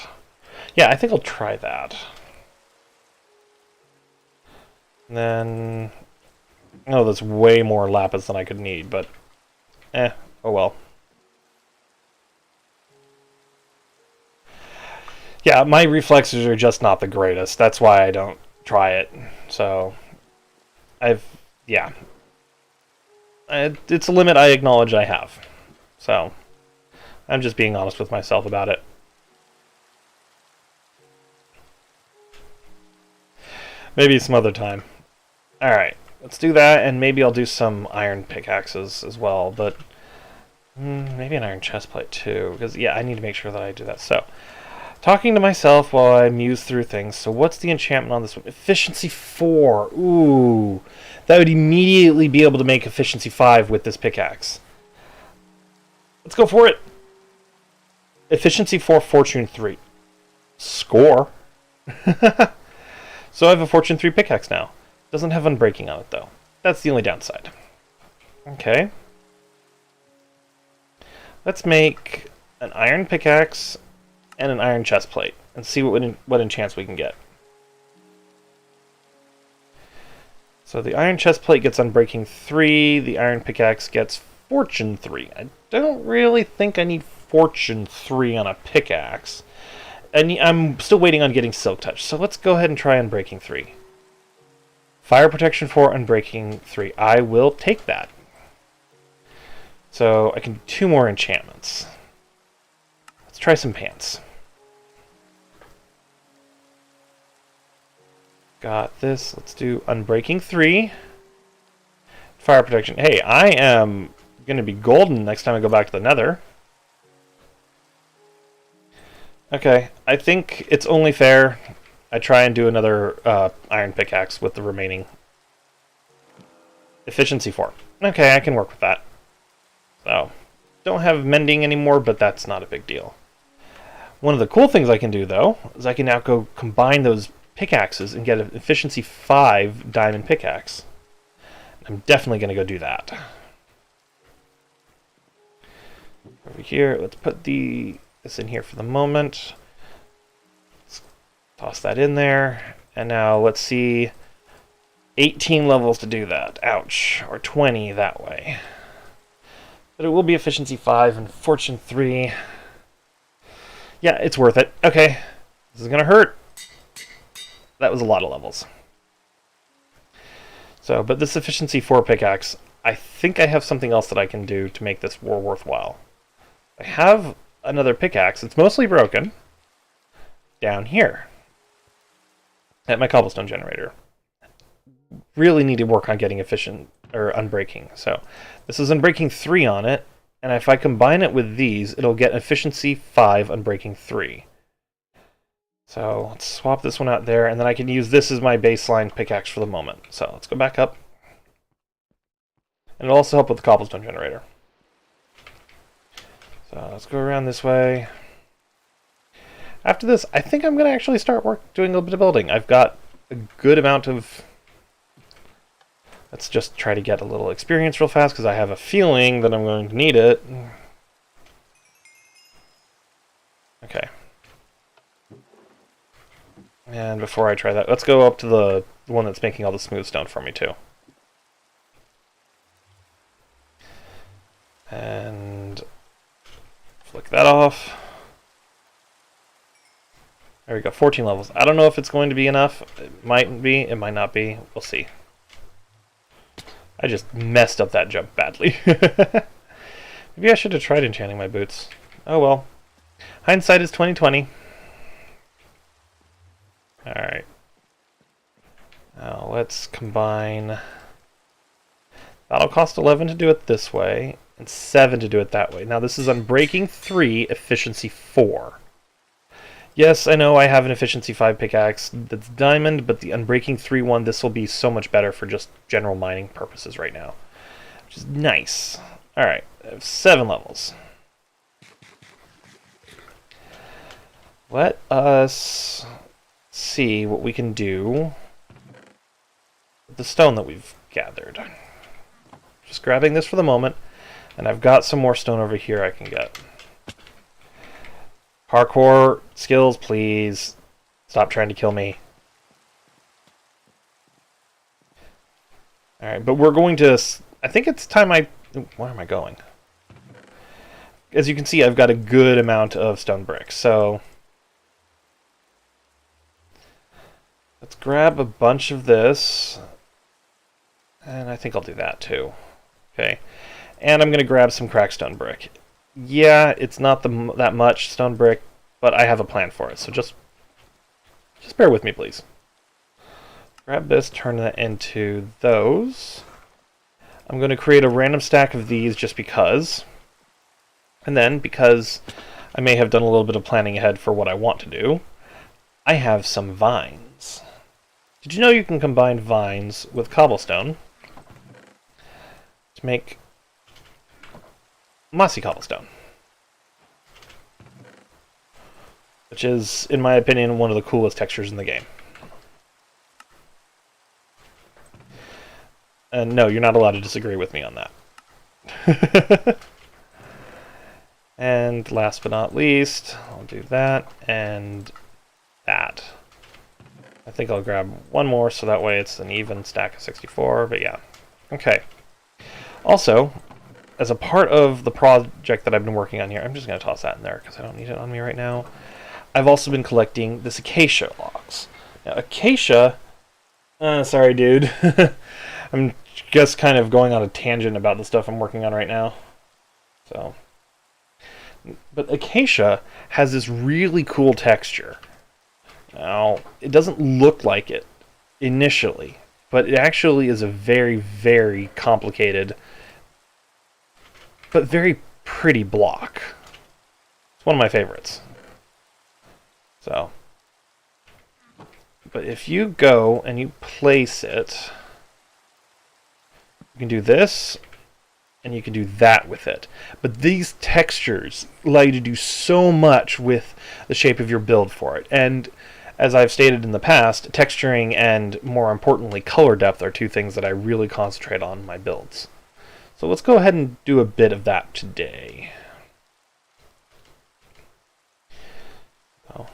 Yeah, I think I'll try that. And then... Oh, that's way more lapis than I could need, but... oh well. Yeah, my reflexes are just not the greatest. That's why I don't try it. So... yeah. It's a limit I acknowledge I have. So... I'm just being honest with myself about it. Maybe some other time. Alright, let's do that, and maybe I'll do some iron pickaxes as well, but maybe an iron chestplate too, because yeah, I need to make sure that I do that. So, talking to myself while I muse through things. So what's the enchantment on this one? Efficiency 4. Ooh, that would immediately be able to make efficiency 5 with this pickaxe. Let's go for it. Efficiency 4, Fortune 3. Score. So I have a Fortune 3 pickaxe now. Doesn't have Unbreaking on it, though. That's the only downside. Okay. Let's make an iron pickaxe and an iron chestplate and see what enchants we can get. So the iron chestplate gets Unbreaking 3. The iron pickaxe gets Fortune 3. I don't really think I need Fortune 3 on a pickaxe. And I'm still waiting on getting Silk Touch, so let's go ahead and try Unbreaking 3. Fire Protection 4, Unbreaking 3. I will take that. So I can do 2 more enchantments. Let's try some pants. Got this. Let's do Unbreaking 3. Fire protection. Hey, I am going to be golden next time I go back to the Nether. Okay, I think it's only fair I try and do another iron pickaxe with the remaining efficiency 4. Okay, I can work with that. So, don't have mending anymore, but that's not a big deal. One of the cool things I can do, though, is I can now go combine those pickaxes and get an efficiency 5 diamond pickaxe. I'm definitely going to go do that. Over here, let's put this in here for the moment. Let's toss that in there. And now let's see, 18 levels to do that. Ouch. Or 20 that way. But it will be efficiency 5 and fortune 3. Yeah, it's worth it. Okay. This is going to hurt. That was a lot of levels. So, but this efficiency 4 pickaxe, I think I have something else that I can do to make this war worthwhile. I have another pickaxe. It's mostly broken. Down here. At my Cobblestone Generator. Really need to work on getting efficient, or unbreaking. So, this is unbreaking 3 on it. And if I combine it with these, it'll get efficiency 5 unbreaking 3. So let's swap this one out there, and then I can use this as my baseline pickaxe for the moment. So let's go back up. And it'll also help with the Cobblestone Generator. So let's go around this way. After this, I think I'm going to actually start doing a little bit of building. I've got a good amount of... Let's just try to get a little experience real fast, because I have a feeling that I'm going to need it. Okay. And before I try that, let's go up to the one that's making all the smooth stone for me, too. And flick that off. There we go, 14 levels. I don't know if it's going to be enough. It might be, it might not be. We'll see. I just messed up that jump badly. Maybe I should have tried enchanting my boots. Oh well. Hindsight is 20/20. Alright. Now let's combine. That'll cost 11 to do it this way, and 7 to do it that way. Now this is Unbreaking 3, Efficiency 4. Yes, I know I have an Efficiency 5 pickaxe that's diamond, but the Unbreaking 3 one, this will be so much better for just general mining purposes right now. Which is nice. Alright, I have 7 levels. Let us see what we can do with the stone that we've gathered. Just grabbing this for the moment, and I've got some more stone over here I can get. Parkour skills, please. Stop trying to kill me. Alright, but we're going to... I think it's time where am I going? As you can see, I've got a good amount of stone bricks, so... Let's grab a bunch of this. And I think I'll do that too. Okay. And I'm going to grab some crackstone brick. Yeah, it's not that much stone brick, but I have a plan for it. So just bear with me, please. Grab this, turn that into those. I'm going to create a random stack of these just because. And then, because I may have done a little bit of planning ahead for what I want to do, I have some vines. Did you know you can combine vines with cobblestone to make mossy cobblestone? Which is, in my opinion, one of the coolest textures in the game. And no, you're not allowed to disagree with me on that. And last but not least, I'll do that and that. I think I'll grab one more so that way it's an even stack of 64, but yeah. Okay. Also, as a part of the project that I've been working on here, I'm just going to toss that in there because I don't need it on me right now. I've also been collecting this Acacia Box. Now, Acacia... sorry, dude. I'm just kind of going on a tangent about the stuff I'm working on right now. So... But Acacia has this really cool texture. Now, it doesn't look like it initially, but it actually is a very, very complicated, but very pretty block. It's one of my favorites. So, but if you go and you place it, you can do this, and you can do that with it. But these textures allow you to do so much with the shape of your build for it. And as I've stated in the past, texturing and, more importantly, color depth are two things that I really concentrate on in my builds. So let's go ahead and do a bit of that today. Oh.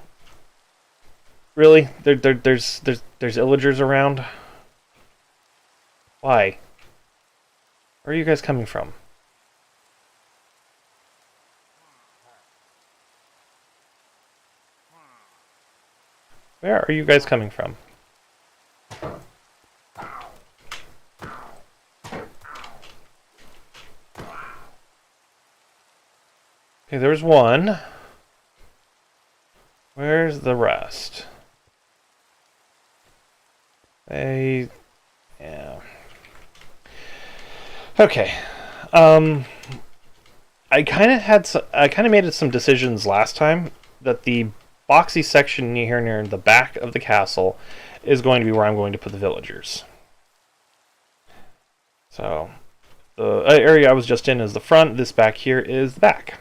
Really? There's illagers around? Why? Where are you guys coming from? Where are you guys coming from? Okay, there's one. Where's the rest? Yeah. Okay. I kind of made some decisions last time that the boxy section here near the back of the castle is going to be where I'm going to put the villagers. So the area I was just in is the front. This back here is the back.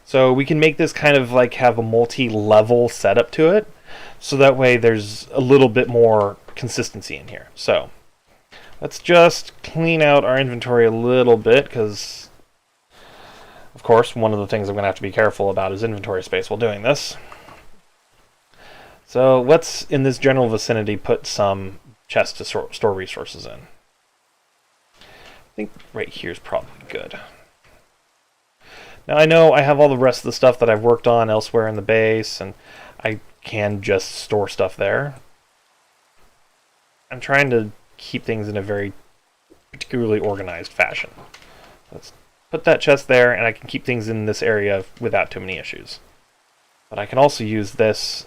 So we can make this kind of like have a multi-level setup to it, so that way there's a little bit more consistency in here. So let's just clean out our inventory a little bit, because, of course, one of the things I'm going to have to be careful about is inventory space while doing this. So let's, in this general vicinity, put some chests to store resources in. I think right here is probably good. Now, I know I have all the rest of the stuff that I've worked on elsewhere in the base, and I can just store stuff there. I'm trying to keep things in a very particularly organized fashion. Let's put that chest there, and I can keep things in this area without too many issues. But I can also use this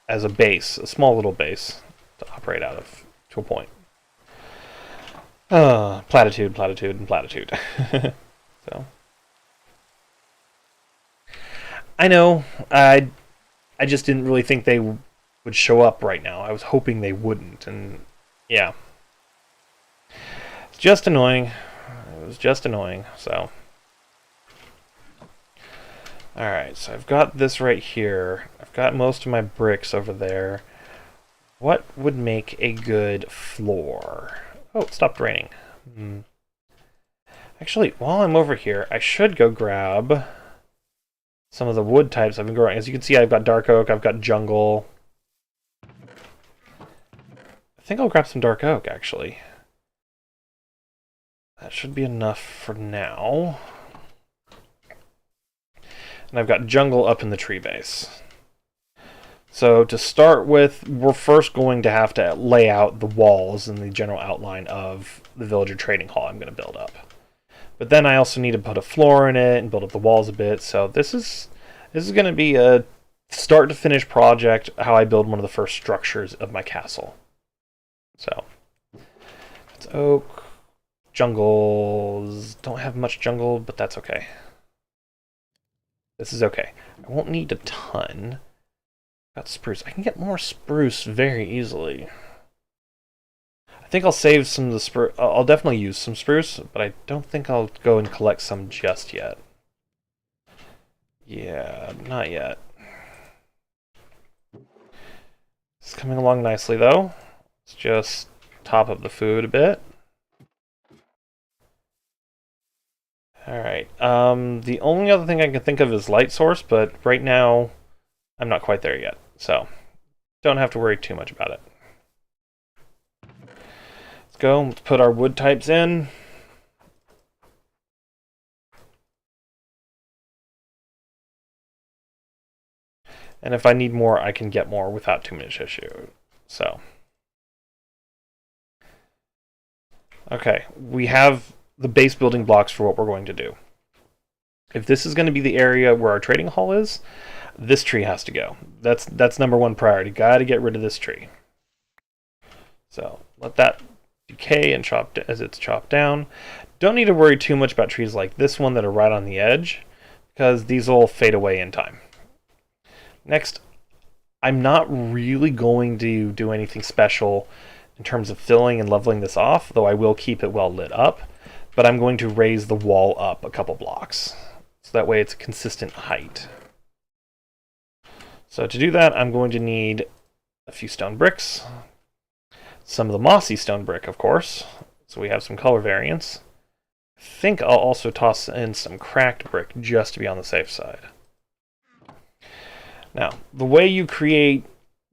as a base, a small little base, to operate out of to a point. Platitude, platitude, and platitude. So, I know, I just didn't really think they would show up right now. I was hoping they wouldn't, and yeah. It's just annoying. It was just annoying, so. Alright, so I've got this right here. I've got most of my bricks over there. What would make a good floor? Oh, it stopped raining. Actually, while I'm over here, I should go grab some of the wood types I've been growing. As you can see, I've got dark oak, I've got jungle. I think I'll grab some dark oak, actually. That should be enough for now. And I've got jungle up in the tree base. So to start with, we're first going to have to lay out the walls and the general outline of the villager trading hall I'm going to build up. But then I also need to put a floor in it and build up the walls a bit. So this is going to be a start to finish project, how I build one of the first structures of my castle. So it's oak. Jungles don't have much jungle, but that's okay. This is okay. I won't need a ton. Got spruce. I can get more spruce very easily. I think I'll save some of the spruce. I'll definitely use some spruce, but I don't think I'll go and collect some just yet. Yeah, not yet. It's coming along nicely, though. Let's just top up the food a bit. Alright, the only other thing I can think of is light source, but right now I'm not quite there yet, so don't have to worry too much about it. Let's go, let's put our wood types in. And if I need more, I can get more without too much issue, so. Okay, we have the base building blocks for what we're going to do. If this is going to be the area where our trading hall is, this tree has to go. That's number one priority. Got to get rid of this tree. So let that decay and chop as it's chopped down. Don't need to worry too much about trees like this one that are right on the edge, because these will fade away in time. Next, I'm not really going to do anything special in terms of filling and leveling this off, though I will keep it well lit up, but I'm going to raise the wall up a couple blocks, so that way it's a consistent height. So to do that, I'm going to need a few stone bricks, some of the mossy stone brick, of course, so we have some color variants. I think I'll also toss in some cracked brick just to be on the safe side. Now, the way you create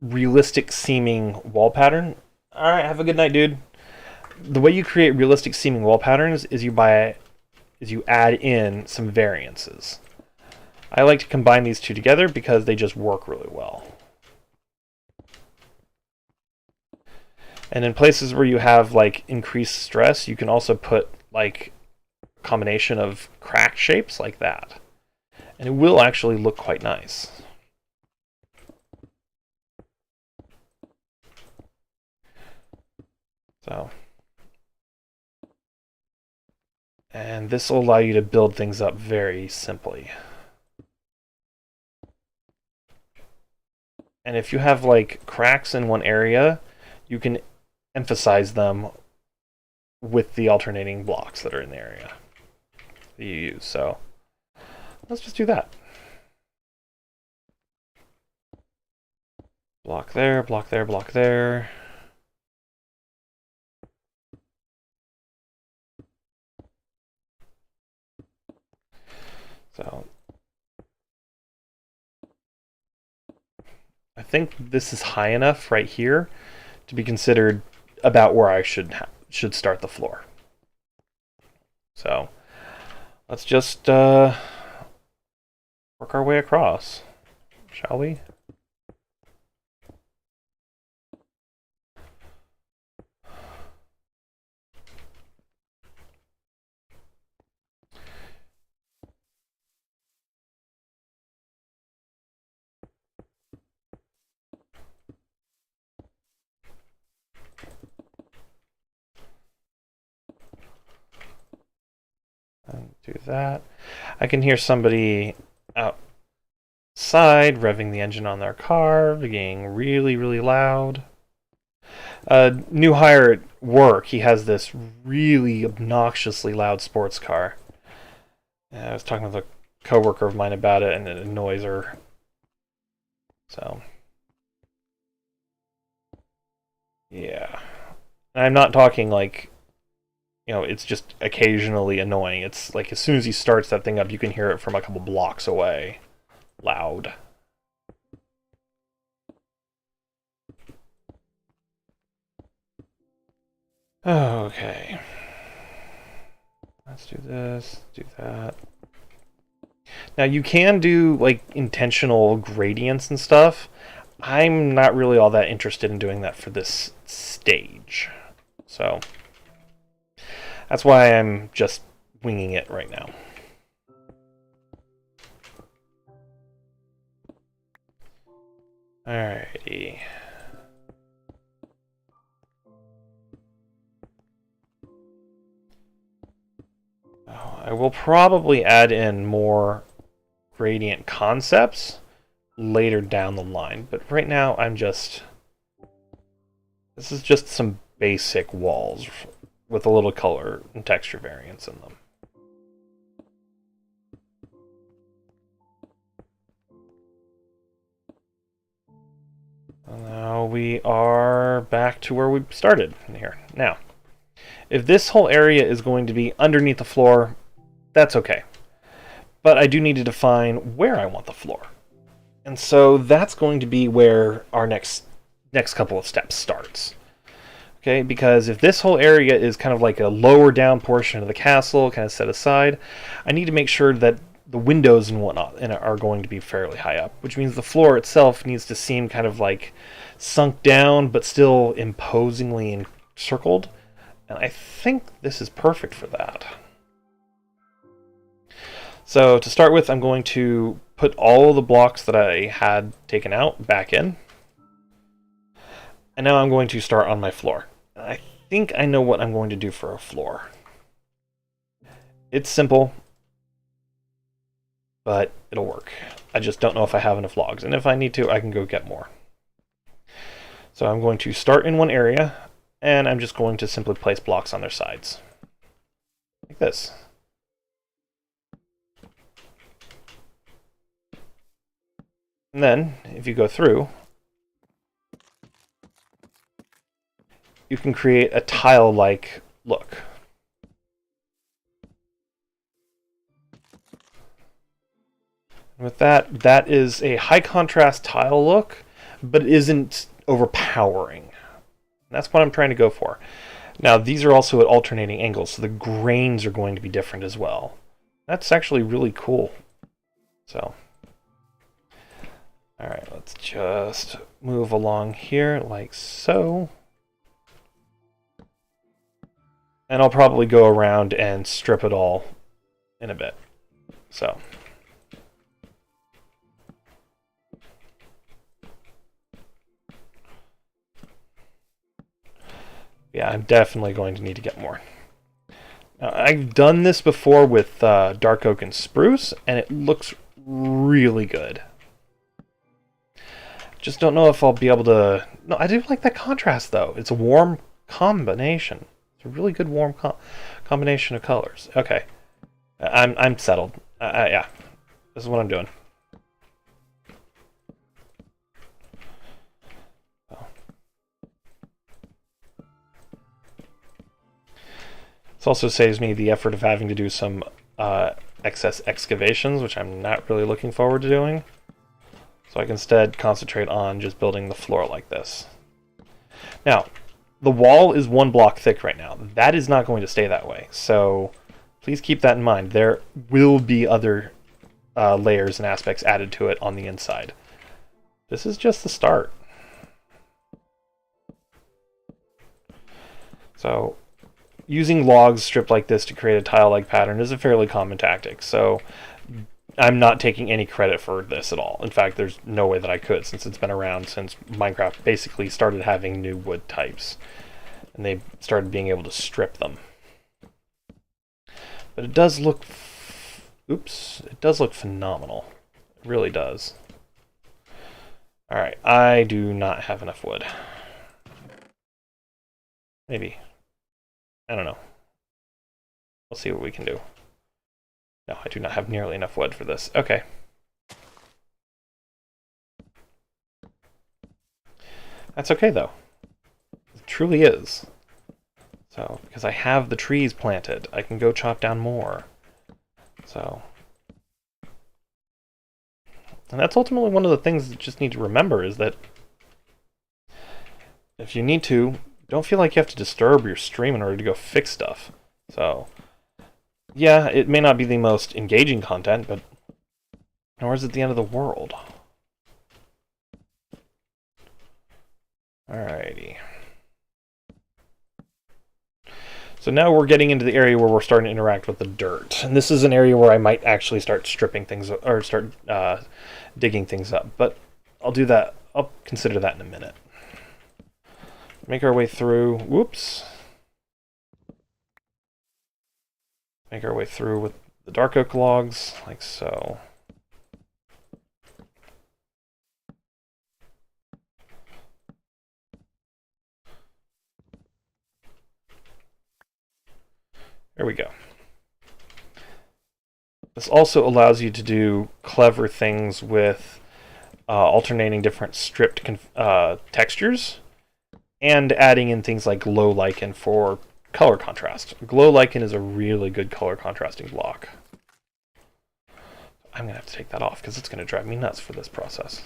realistic seeming wall pattern... Alright, have a good night, dude. The way you create realistic seeming wall patterns is you add in some variances. I like to combine these two together because they just work really well. And in places where you have like increased stress, you can also put like a combination of cracked shapes like that. And it will actually look quite nice. So, and this will allow you to build things up very simply. And if you have like cracks in one area, you can emphasize them with the alternating blocks that are in the area that you use. So let's just do that. Block there, block there, block there. So I think this is high enough right here to be considered about where I should start the floor. So let's just work our way across, shall we? And do that. I can hear somebody outside revving the engine on their car, being really, really loud. New hire at work, he has this really obnoxiously loud sports car. I was talking with a coworker of mine about it, and it annoys her. So, yeah. And I'm not talking like, you know, it's just occasionally annoying. It's like as soon as he starts that thing up, you can hear it from a couple blocks away. Loud. Okay. Let's do this, do that. Now you can do like intentional gradients and stuff. I'm not really all that interested in doing that for this stage. So that's why I'm just winging it right now. Alrighty. I will probably add in more gradient concepts later down the line, but right now this is just some basic walls with a little color and texture variance in them. Now we are back to where we started here. Now, if this whole area is going to be underneath the floor, that's okay. But I do need to define where I want the floor. And so that's going to be where our next couple of steps starts. Okay, because if this whole area is kind of like a lower down portion of the castle, kind of set aside, I need to make sure that the windows and whatnot are going to be fairly high up, which means the floor itself needs to seem kind of like sunk down, but still imposingly encircled. And I think this is perfect for that. So to start with, I'm going to put all the blocks that I had taken out back in. And now I'm going to start on my floor. I think I know what I'm going to do for a floor. It's simple, but it'll work. I just don't know if I have enough logs, and if I need to, I can go get more. So I'm going to start in one area, and I'm just going to simply place blocks on their sides. Like this. And then, if you go through, you can create a tile-like look. With that, that is a high contrast tile look, but it isn't overpowering. That's what I'm trying to go for. Now, these are also at alternating angles, so the grains are going to be different as well. That's actually really cool. So, alright, let's just move along here like so. And I'll probably go around and strip it all in a bit. So. Yeah, I'm definitely going to need to get more. Now, I've done this before with dark oak and spruce, and it looks really good. Just don't know if I'll be able to... No, I do like that contrast, though. It's a warm combination. It's a really good warm combination of colors. Okay. I'm settled. Yeah. This is what I'm doing. This also saves me the effort of having to do some excess excavations, which I'm not really looking forward to doing. So I can instead concentrate on just building the floor like this. Now, the wall is 1 block thick right now. That is not going to stay that way. So please keep that in mind. There will be other layers and aspects added to it on the inside. This is just the start. So using logs stripped like this to create a tile-like pattern is a fairly common tactic. So I'm not taking any credit for this at all. In fact, there's no way that I could, since it's been around since Minecraft basically started having new wood types. And they started being able to strip them. But it does look... Oops. It does look phenomenal. It really does. Alright, I do not have enough wood. Maybe. I don't know. We'll see what we can do. No, I do not have nearly enough wood for this. Okay. That's okay, though. It truly is. So, because I have the trees planted, I can go chop down more. So. And that's ultimately one of the things that you just need to remember, is that if you need to, don't feel like you have to disturb your stream in order to go fix stuff. So, yeah, it may not be the most engaging content, but nor is it the end of the world. Alrighty. So now we're getting into the area where we're starting to interact with the dirt. And this is an area where I might actually start stripping things, or start digging things up. But I'll do that. I'll consider that in a minute. Make our way through. Whoops. Make our way through with the dark oak logs, like so. There we go. This also allows you to do clever things with alternating different stripped textures and adding in things like glow lichen for color contrast. Glow lichen is a really good color contrasting block. I'm going to have to take that off because it's going to drive me nuts for this process.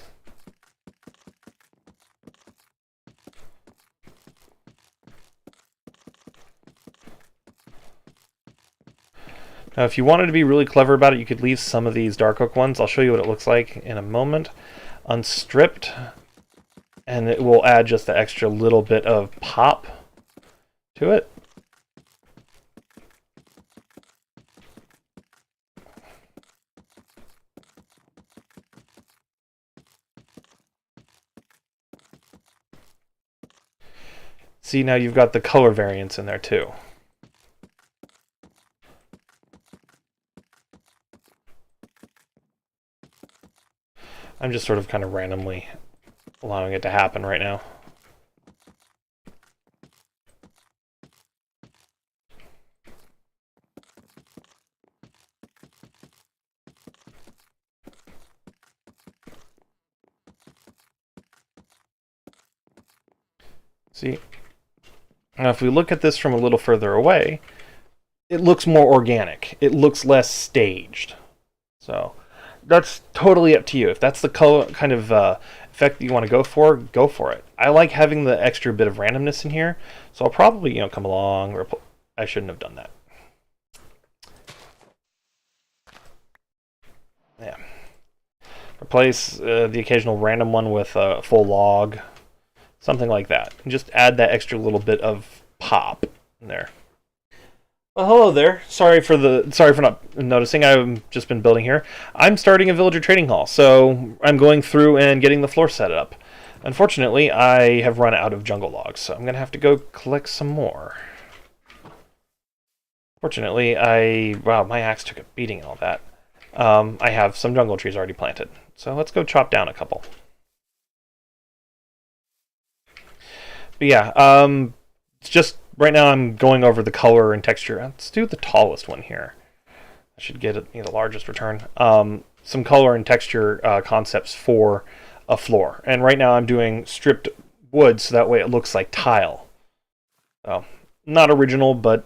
Now, if you wanted to be really clever about it, you could leave some of these dark oak ones. I'll show you what it looks like in a moment. Unstripped, and it will add just the extra little bit of pop to it. See, now you've got the color variance in there too. I'm just sort of kind of randomly allowing it to happen right now. See? Now if we look at this from a little further away, it looks more organic. It looks less staged. So that's totally up to you. If that's the color, kind of effect that you want to go for it. I like having the extra bit of randomness in here, so I'll probably, come along. I shouldn't have done that. Yeah. Replace the occasional random one with a full log, something like that. And just add that extra little bit of pop in there. Well, hello there. Sorry for not noticing. I've just been building here. I'm starting a villager trading hall, so I'm going through and getting the floor set up. Unfortunately, I have run out of jungle logs, so I'm going to have to go collect some more. Fortunately, wow, my axe took a beating and all that. I have some jungle trees already planted, so let's go chop down a couple. But yeah, it's just right now I'm going over the color and texture. Let's do the tallest one here. I should get the largest return. Some color and texture concepts for a floor. And right now I'm doing stripped wood so that way it looks like tile. So, not original, but,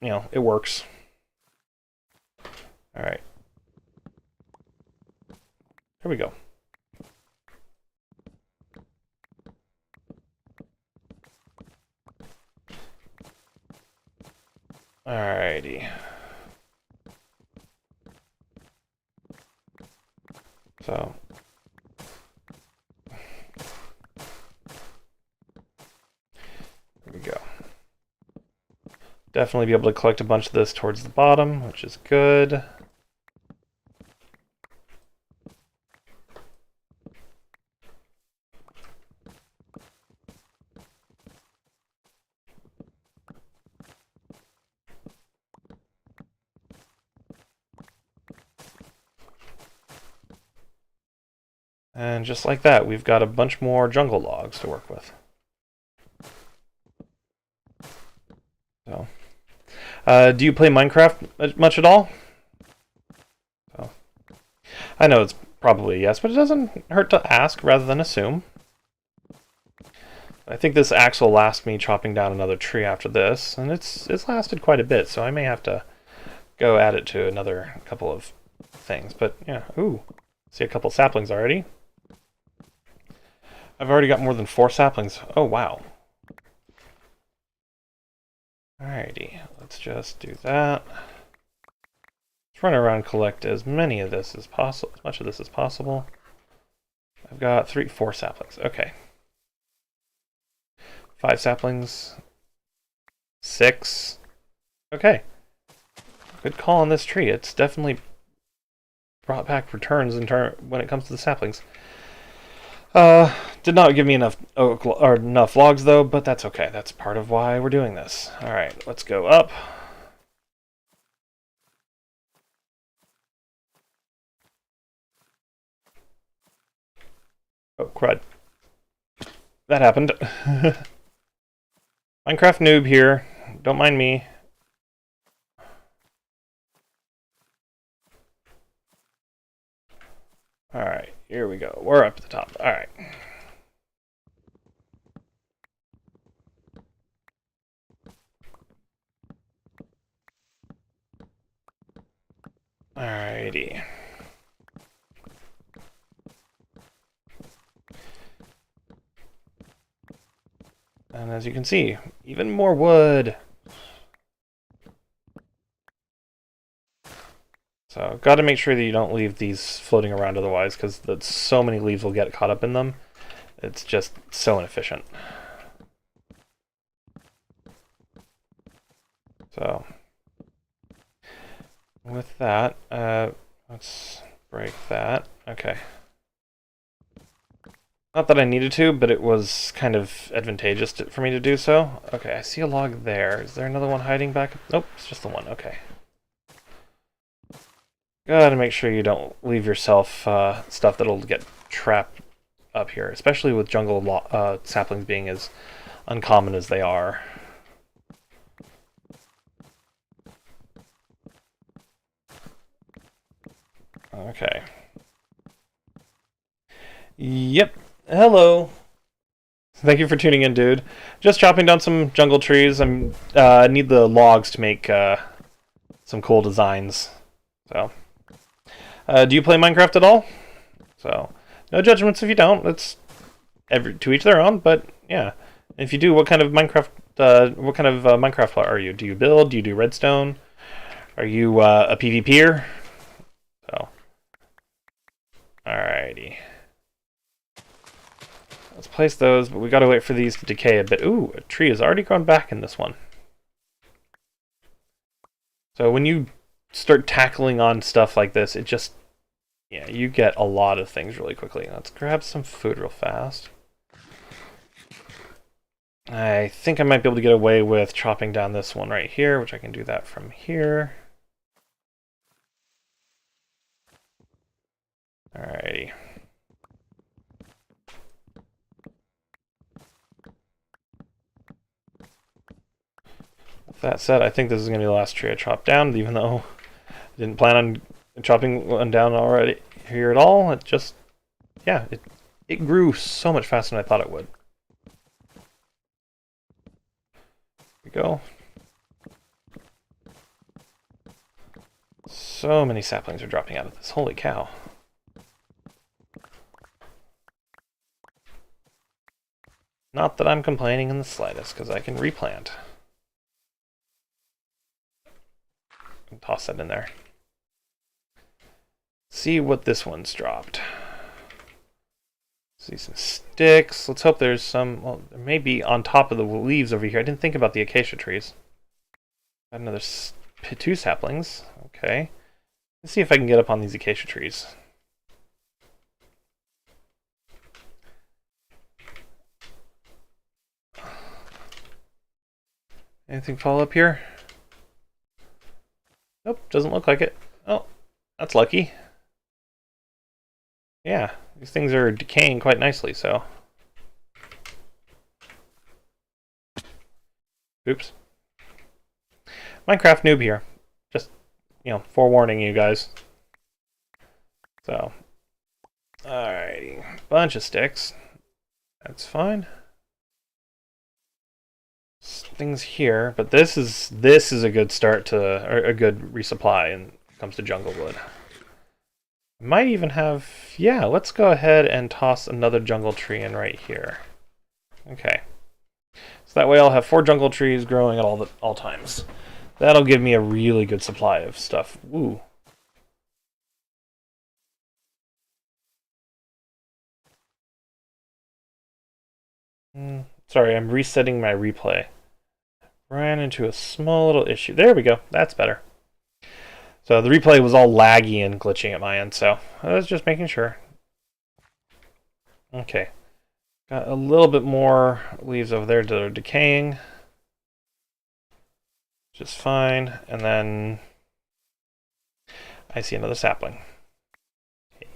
it works. Alright. Here we go. Alrighty. So. Here we go. Definitely be able to collect a bunch of this towards the bottom, which is good. And just like that, we've got a bunch more jungle logs to work with. So, do you play Minecraft much at all? So, I know it's probably a yes, but it doesn't hurt to ask rather than assume. I think this axe will last me chopping down another tree after this, and it's lasted quite a bit, so I may have to go add it to another couple of things. But yeah, ooh, see a couple saplings already. I've already got more than 4 saplings. Oh, wow. Alrighty, let's just do that. Let's run around and collect as many of this as possible, as much of this as possible. I've got 4 saplings. Okay. 5 saplings. 6. Okay. Good call on this tree. It's definitely brought back returns when it comes to the saplings. Did not give me enough enough logs though, but that's okay. That's part of why we're doing this. All right, let's go up. Oh crud! That happened. Minecraft noob here. Don't mind me. All right, here we go. We're up at the top. All right. Alrighty. And as you can see, even more wood. So, got to make sure that you don't leave these floating around otherwise, because so many leaves will get caught up in them. It's just so inefficient. So, with that, let's break that. Okay. Not that I needed to, but it was kind of advantageous for me to do so. Okay, I see a log there. Is there another one hiding back? Nope, it's just the one. Okay. Gotta make sure you don't leave yourself stuff that'll get trapped up here, especially with jungle saplings being as uncommon as they are. Okay. Yep. Hello. Thank you for tuning in, dude. Just chopping down some jungle trees. I need the logs to make some cool designs. So, do you play Minecraft at all? So, no judgments if you don't. It's to each their own. But yeah, if you do, what kind of Minecraft? Minecraft player are you? Do you build? Do you do redstone? Are you a PvPer? So, alrighty. Let's place those, but we gotta wait for these to decay a bit. Ooh, a tree has already grown back in this one. So when you start tackling on stuff like this, it just, yeah, you get a lot of things really quickly. Let's grab some food real fast. I think I might be able to get away with chopping down this one right here, which I can do that from here. Alrighty. With that said, I think this is going to be the last tree I chop down, even though I didn't plan on chopping one down already here at all. It just, yeah, it grew so much faster than I thought it would. Here we go. So many saplings are dropping out of this. Holy cow. Not that I'm complaining in the slightest, because I can replant. Toss that in there. See what this one's dropped. See some sticks. Let's hope there's some. Well, there may be on top of the leaves over here. I didn't think about the acacia trees. Got another 2 saplings. Okay. Let's see if I can get up on these acacia trees. Anything fall up here? Nope, doesn't look like it. Oh, that's lucky. Yeah, these things are decaying quite nicely, so. Oops. Minecraft noob here. Just, forewarning you guys. So. Alrighty. Bunch of sticks. That's fine. Things here, but this is a good start to, or a good resupply when it comes to jungle wood. Might even have, yeah, let's go ahead and toss another jungle tree in right here. Okay. So that way I'll have 4 jungle trees growing at all times. That'll give me a really good supply of stuff. Woo. Sorry, I'm resetting my replay. Ran into a small little issue. There we go. That's better. So the replay was all laggy and glitching at my end, so I was just making sure. Okay. Got a little bit more leaves over there that are decaying. Which is fine. And then I see another sapling. Okay.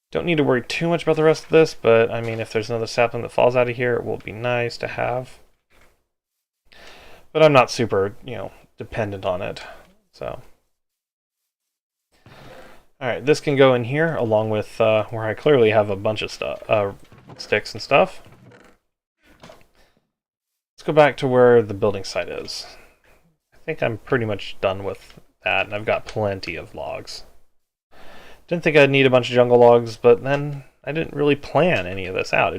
Don't need to worry too much about the rest of this, but I mean, if there's another sapling that falls out of here, it will be nice to have. But I'm not super, dependent on it. So, all right, this can go in here along with where I clearly have a bunch of stuff, sticks and stuff. Let's go back to where the building site is. I think I'm pretty much done with that, and I've got plenty of logs. Didn't think I'd need a bunch of jungle logs, but then I didn't really plan any of this out.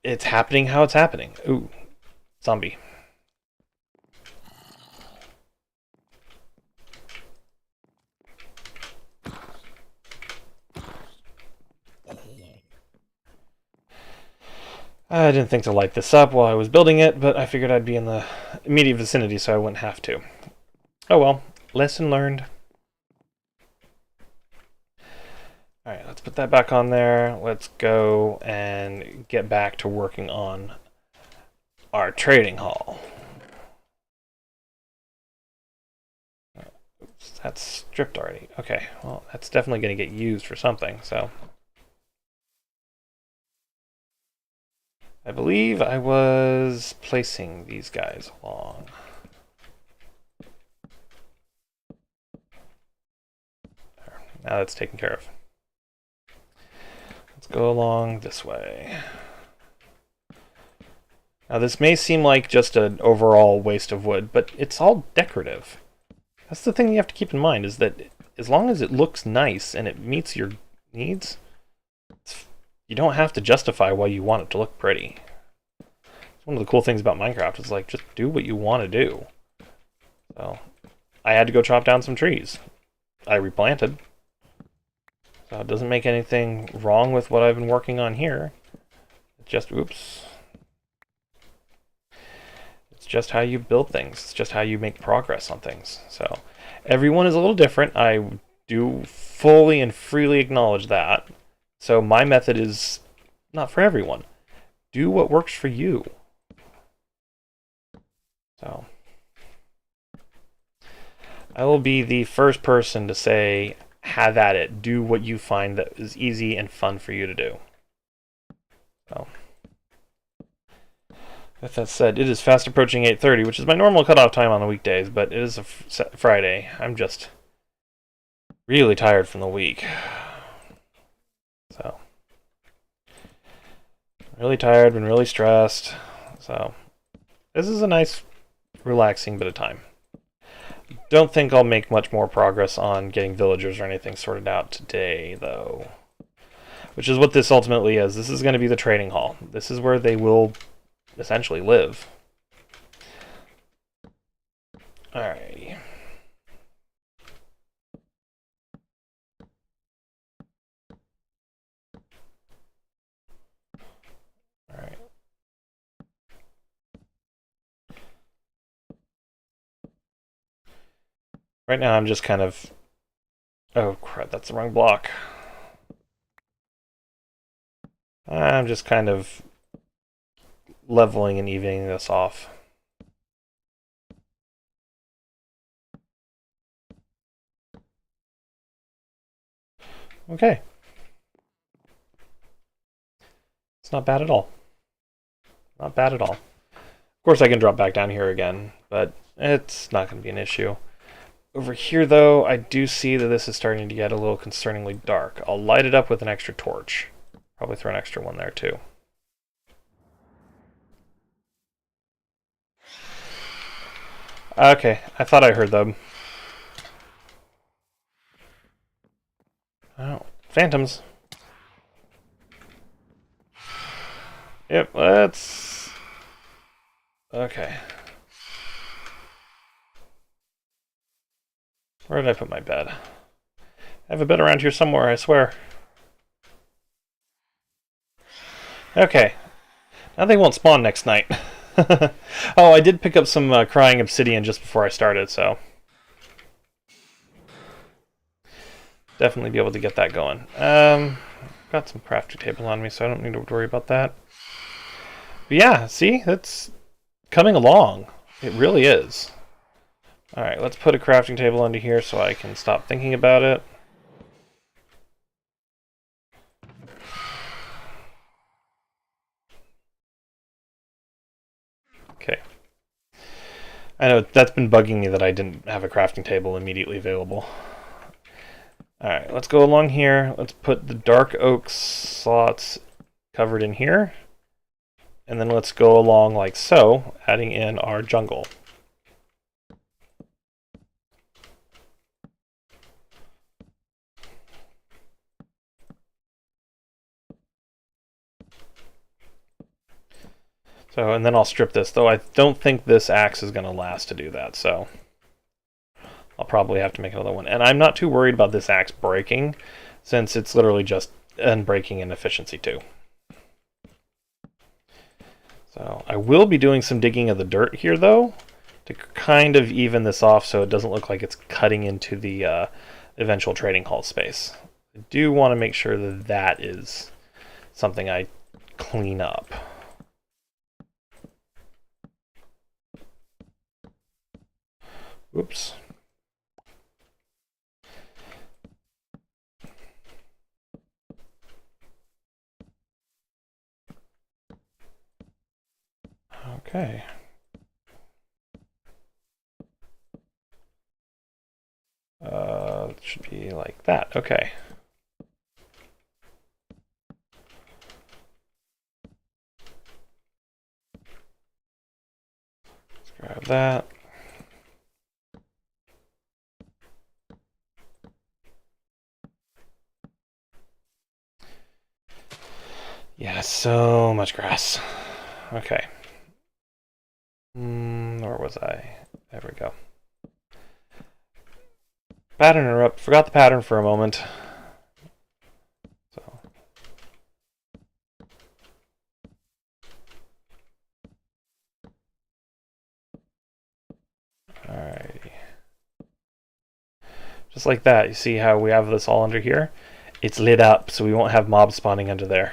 It's happening how it's happening. Ooh, zombie. I didn't think to light this up while I was building it, but I figured I'd be in the immediate vicinity so I wouldn't have to. Oh well, lesson learned. Alright, let's put that back on there. Let's go and get back to working on our trading hall. Oops, that's stripped already. Okay, well, that's definitely going to get used for something, so. I believe I was placing these guys along. There. Now that's taken care of. Let's go along this way. Now this may seem like just an overall waste of wood, but it's all decorative. That's the thing you have to keep in mind, is that as long as it looks nice and it meets your needs, you don't have to justify why you want it to look pretty. It's one of the cool things about Minecraft, is like, just do what you want to do. So, I had to go chop down some trees. I replanted. So it doesn't make anything wrong with what I've been working on here. It's just, oops. It's just how you build things. It's just how you make progress on things. So, everyone is a little different. I do fully and freely acknowledge that. So my method is not for everyone. Do what works for you. So I will be the first person to say, have at it. Do what you find that is easy and fun for you to do. So with that said, it is fast approaching 8:30, which is my normal cutoff time on the weekdays, but it is a Friday. I'm just really tired from the week. So, really tired, been really stressed. So, this is a nice, relaxing bit of time. Don't think I'll make much more progress on getting villagers or anything sorted out today, though. Which is what this ultimately is. This is going to be the trading hall. This is where they will essentially live. Alrighty. Alright. Right now I'm just kind of... Oh crap, that's the wrong block. I'm just kind of leveling and evening this off. Okay. It's not bad at all. Not bad at all. Of course I can drop back down here again, but it's not going to be an issue. Over here, though, I do see that this is starting to get a little concerningly dark. I'll light it up with an extra torch. Probably throw an extra one there, too. Okay, I thought I heard them. Oh, phantoms. Yep, let's... Okay. Where did I put my bed? I have a bed around here somewhere, I swear. Okay. Now they won't spawn next night. Oh, I did pick up some crying obsidian just before I started, so... Definitely be able to get that going. Got some crafting table on me, so I don't need to worry about that. But yeah, see? It's coming along. It really is. Alright, let's put a crafting table under here so I can stop thinking about it. Okay. I know that's been bugging me that I didn't have a crafting table immediately available. Alright, let's go along here. Let's put the dark oak slots covered in here. And then let's go along like so, adding in our jungle. So, and then I'll strip this, though I don't think this axe is going to last to do that, so I'll probably have to make another one. And I'm not too worried about this axe breaking, since it's literally just unbreaking in efficiency too. So I will be doing some digging of the dirt here, though, to kind of even this off so it doesn't look like it's cutting into the eventual trading hall space. I do want to make sure that that is something I clean up. Oops. Okay. It should be like that. Okay. Let's grab that. Yeah, so much grass. Okay. Where was I? There we go. Pattern interrupt. Forgot the pattern for a moment. So. Alrighty. Just like that. You see how we have this all under here? It's lit up, so we won't have mobs spawning under there.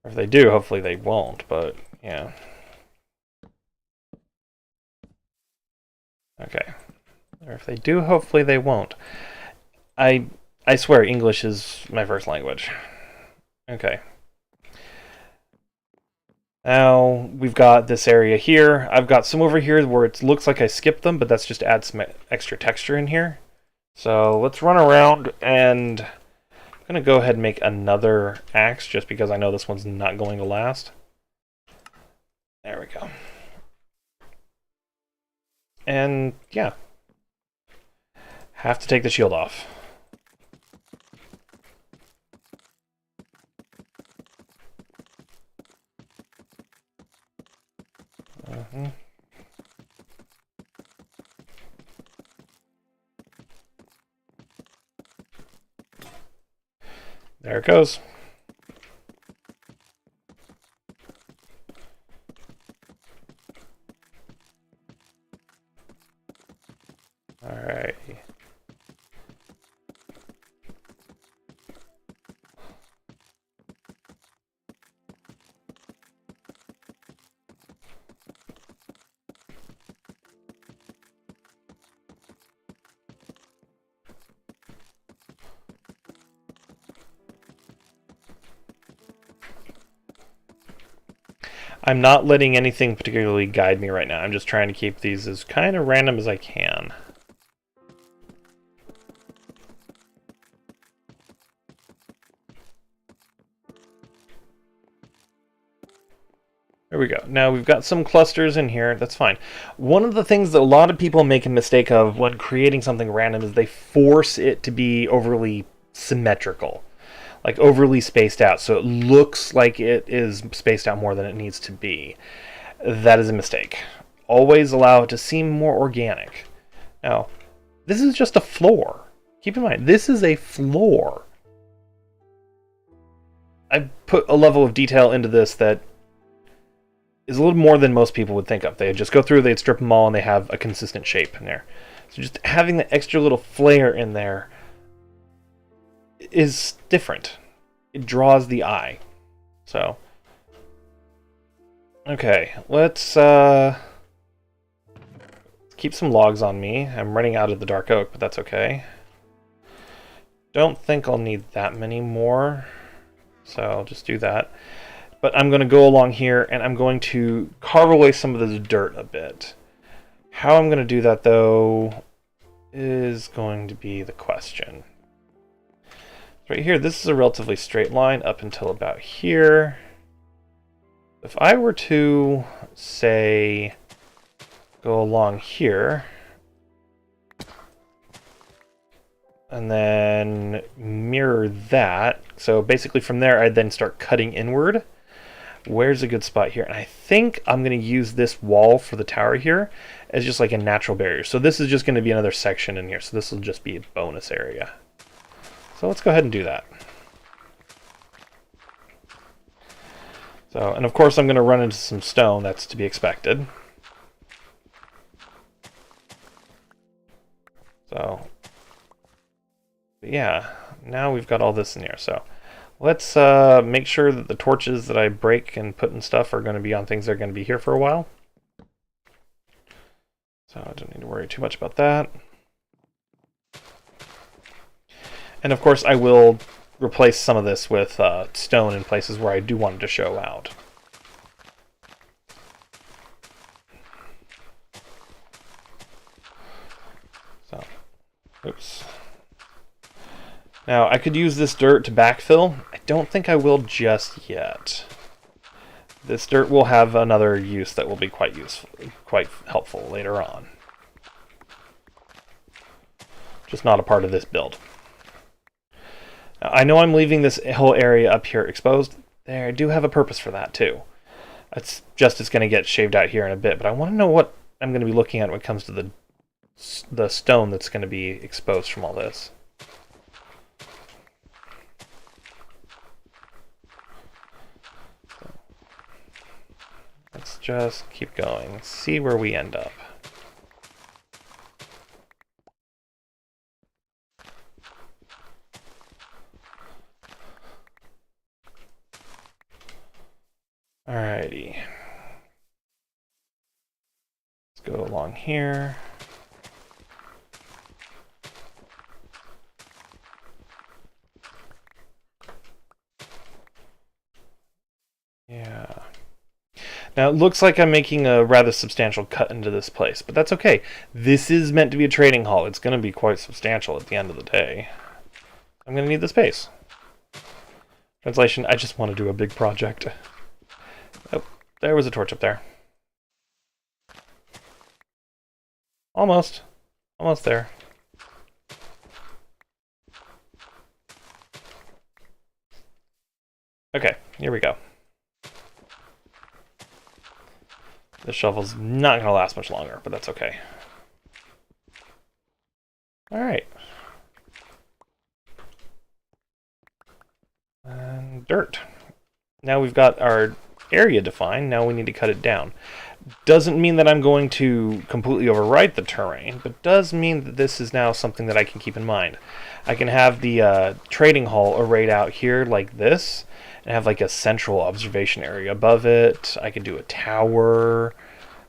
Or if they do, hopefully they won't, but yeah. Okay. Or if they do, hopefully they won't. I swear English is my first language. Okay. Now we've got this area here. I've got some over here where it looks like I skipped them, but that's just to add some extra texture in here. So let's run around, and I'm going to go ahead and make another axe just because I know this one's not going to last. There we go. And yeah. Have to take the shield off. There it goes. All right. I'm not letting anything particularly guide me right now. I'm just trying to keep these as kind of random as I can. There we go. Now we've got some clusters in here. That's fine. One of the things that a lot of people make a mistake of when creating something random is they force it to be overly symmetrical. Like overly spaced out, so it looks like it is spaced out more than it needs to be. That is a mistake. Always allow it to seem more organic. Now, this is just a floor. Keep in mind, this is a floor. I put a level of detail into this that is a little more than most people would think of. They'd just go through, they'd strip them all, and they have a consistent shape in there. So just having the extra little flair in there is different. It draws the eye. So, okay, let's keep some logs on me. I'm running out of the dark oak, but that's okay. Don't think I'll need that many more, so I'll just do that. But I'm going to go along here, and I'm going to carve away some of this dirt a bit. How I'm going to do that, though, is going to be the question. Right here, this is a relatively straight line up until about here. If I were to, say, go along here, and then mirror that, so basically from there I'd then start cutting inward. Where's a good spot here? And I think I'm going to use this wall for the tower here as just like a natural barrier. So this is just going to be another section in here, so this will just be a bonus area. So let's go ahead and do that. So, and of course I'm going to run into some stone, that's to be expected. So, yeah, now we've got all this in here. So let's make sure that the torches that I break and put in stuff are going to be on things that are going to be here for a while. So I don't need to worry too much about that. And of course I will replace some of this with stone in places where I do want it to show out. So, oops. Now I could use this dirt to backfill. I don't think I will just yet. This dirt will have another use that will be quite useful, quite helpful later on. Just not a part of this build. Now, I know I'm leaving this whole area up here exposed. There, I do have a purpose for that too. It's going to get shaved out here in a bit, but I want to know what I'm going to be looking at when it comes to the stone that's going to be exposed from all this. Let's just keep going, see where we end up. Alrighty. Let's go along here. Yeah. Now, it looks like I'm making a rather substantial cut into this place, but that's okay. This is meant to be a trading hall. It's going to be quite substantial at the end of the day. I'm going to need the space. Translation, I just want to do a big project. Oh, there was a torch up there. Almost. Almost there. Okay, here we go. This shovel's not going to last much longer, but that's okay. Alright. And dirt. Now we've got our area defined. Now we need to cut it down. Doesn't mean that I'm going to completely overwrite the terrain, but does mean that this is now something that I can keep in mind. I can have the trading hall arrayed out here like this, and have like a central observation area above it. I can do a tower.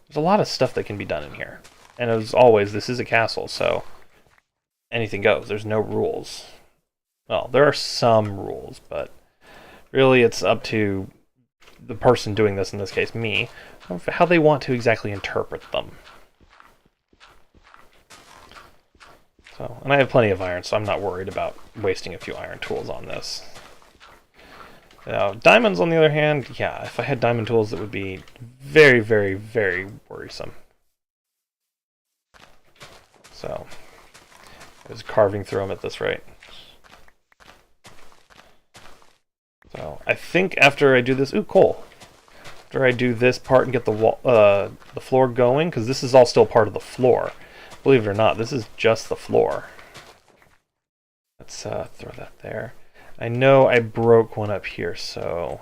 There's a lot of stuff that can be done in here. And as always, this is a castle, so anything goes. There's no rules. Well, there are some rules, but really it's up to the person doing this, in this case me, how they want to exactly interpret them. So, and I have plenty of iron, so I'm not worried about wasting a few iron tools on this. Now, diamonds, on the other hand, yeah, if I had diamond tools, it would be very, very, very worrisome. So, I was carving through them at this rate. So, I think after I do this... Ooh, coal. After I do this part and get the floor going, because this is all still part of the floor. Believe it or not, this is just the floor. Let's throw that there. I know I broke one up here, so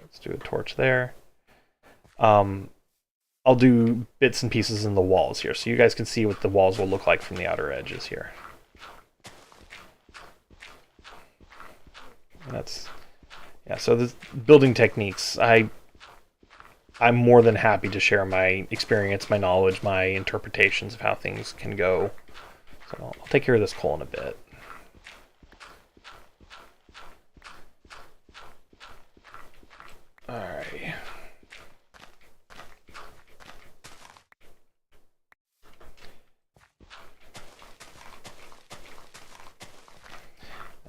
let's do a torch there. I'll do bits and pieces in the walls here, so you guys can see what the walls will look like from the outer edges here. And that's... yeah, so the building techniques, I'm more than happy to share my experience, my knowledge, my interpretations of how things can go. So I'll take care of this coal in a bit. Alright.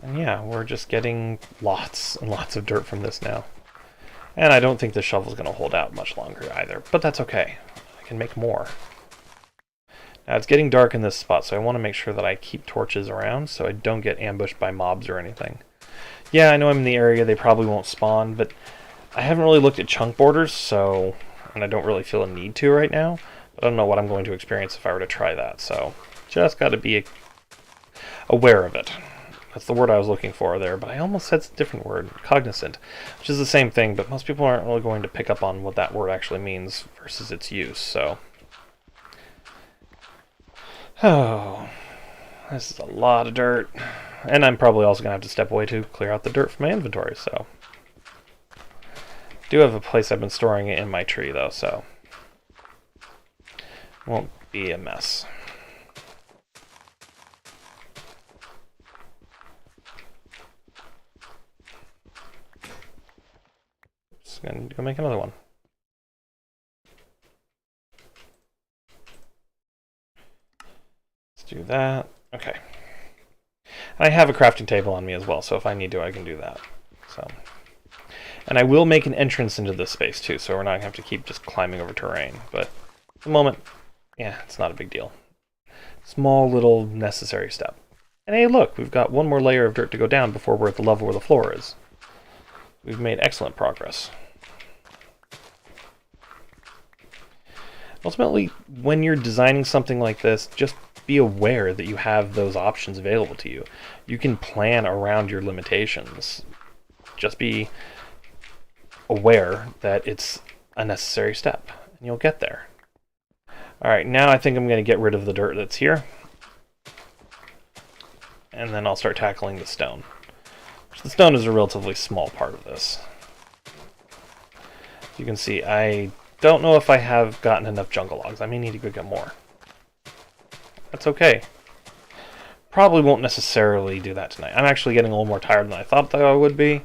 And yeah, we're just getting lots and lots of dirt from this now. And I don't think the shovel's going to hold out much longer either, but that's okay. I can make more. Now it's getting dark in this spot, so I want to make sure that I keep torches around so I don't get ambushed by mobs or anything. Yeah, I know I'm in the area, they probably won't spawn, but I haven't really looked at chunk borders, so, and I don't really feel a need to right now. But I don't know what I'm going to experience if I were to try that, so just got to be aware of it. That's the word I was looking for there, but I almost said a different word, cognizant, which is the same thing, but most people aren't really going to pick up on what that word actually means versus its use, so. Oh, this is a lot of dirt. And I'm probably also going to have to step away to clear out the dirt from my inventory, so. Do have a place I've been storing it in my tree, though, so. Won't be a mess. Just going to go make another one. Let's do that. Okay. And I have a crafting table on me as well, so if I need to, I can do that. So. And I will make an entrance into this space, too, so we're not going to have to keep just climbing over terrain. But at the moment, yeah, it's not a big deal. Small little necessary step. And hey, look, we've got one more layer of dirt to go down before we're at the level where the floor is. We've made excellent progress. Ultimately, when you're designing something like this, just be aware that you have those options available to you. You can plan around your limitations. Just be aware that it's a necessary step, and you'll get there. Alright, now I think I'm going to get rid of the dirt that's here. And then I'll start tackling the stone. The stone is a relatively small part of this. You can see, I don't know if I have gotten enough jungle logs. I may need to go get more. That's okay. Probably won't necessarily do that tonight. I'm actually getting a little more tired than I thought that I would be.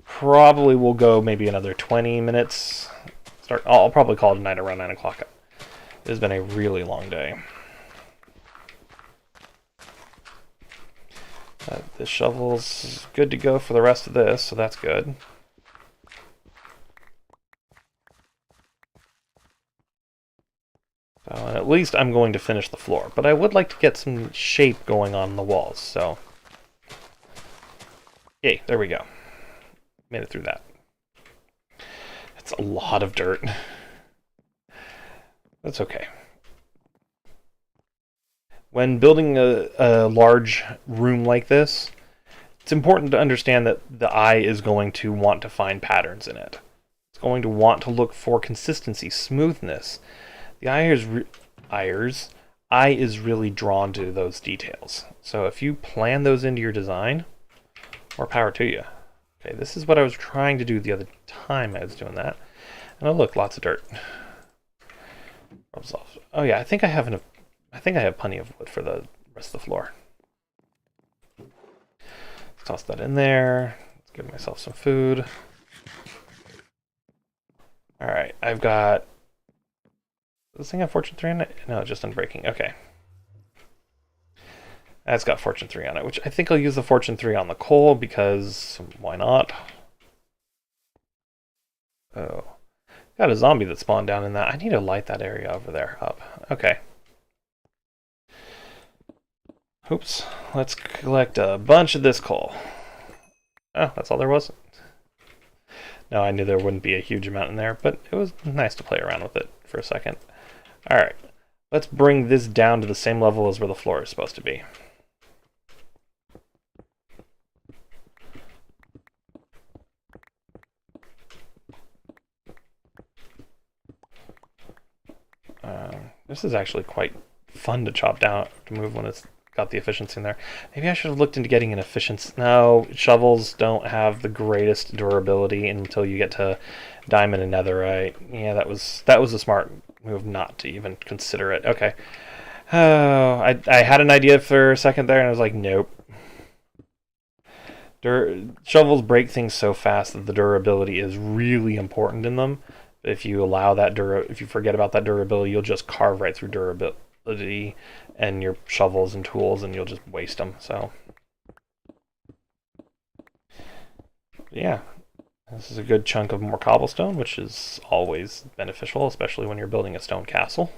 Probably will go maybe another 20 minutes. I'll probably call it a night around 9 o'clock. It has been a really long day. This shovel's good to go for the rest of this, so that's good. So, and at least I'm going to finish the floor, but I would like to get some shape going on the walls, so. Yay, there we go. Made it through that. It's a lot of dirt. That's okay. When building a large room like this, it's important to understand that the eye is going to want to find patterns in it. It's going to want to look for consistency, smoothness. The eye is really drawn to those details. So if you plan those into your design, more power to you. Okay, this is what I was trying to do the other time I was doing that. And oh look, lots of dirt. Rubs off. Oh yeah, I think I have plenty of wood for the rest of the floor. Let's toss that in there. Let's give myself some food. Alright, I've got... Does this thing have Fortune 3 on it? No, just Unbreaking. Okay. That's got Fortune 3 on it, which I think I'll use the Fortune 3 on the coal, because why not? Oh. Got a zombie that spawned down in that. I need to light that area over there up. Okay. Oops. Let's collect a bunch of this coal. Oh, that's all there was? No, I knew there wouldn't be a huge amount in there, but it was nice to play around with it for a second. Alright. Let's bring this down to the same level as where the floor is supposed to be. This is actually quite fun to chop down, to move when it's got the efficiency in there. Maybe I should have looked into getting an efficiency. No, shovels don't have the greatest durability until you get to diamond and netherite. Yeah, that was a smart move not to even consider it. Okay. Oh, I had an idea for a second there, and I was like, nope. Shovels break things so fast that the durability is really important in them. If you allow that if you forget about that durability, you'll just carve right through durability and your shovels and tools, and you'll just waste them. So, yeah, this is a good chunk of more cobblestone, which is always beneficial, especially when you're building a stone castle.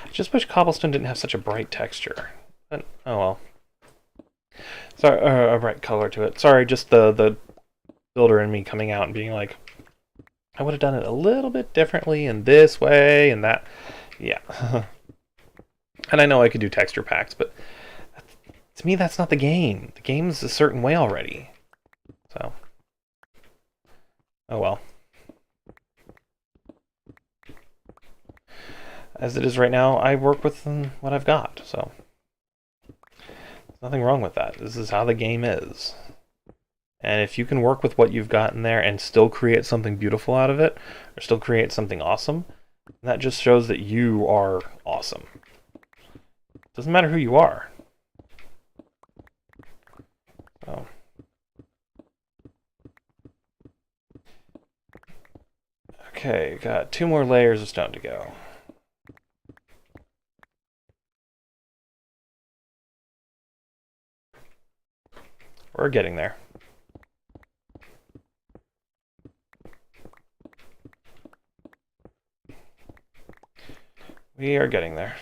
I just wish cobblestone didn't have such a bright texture. But, oh well. Sorry, a bright color to it. Sorry, just the builder in me coming out and being like, I would have done it a little bit differently in this way and that. Yeah. And I know I could do texture packs, but to me that's not the game. The game's a certain way already. So. Oh well. as it is right now, I work with what I've got, so there's nothing wrong with that. This is how the game is. And if you can work with what you've got in there and still create something beautiful out of it, or still create something awesome, that just shows that you are awesome. Doesn't matter who you are. So. Okay, got 2 more layers of stone to go. We're getting there. We are getting there.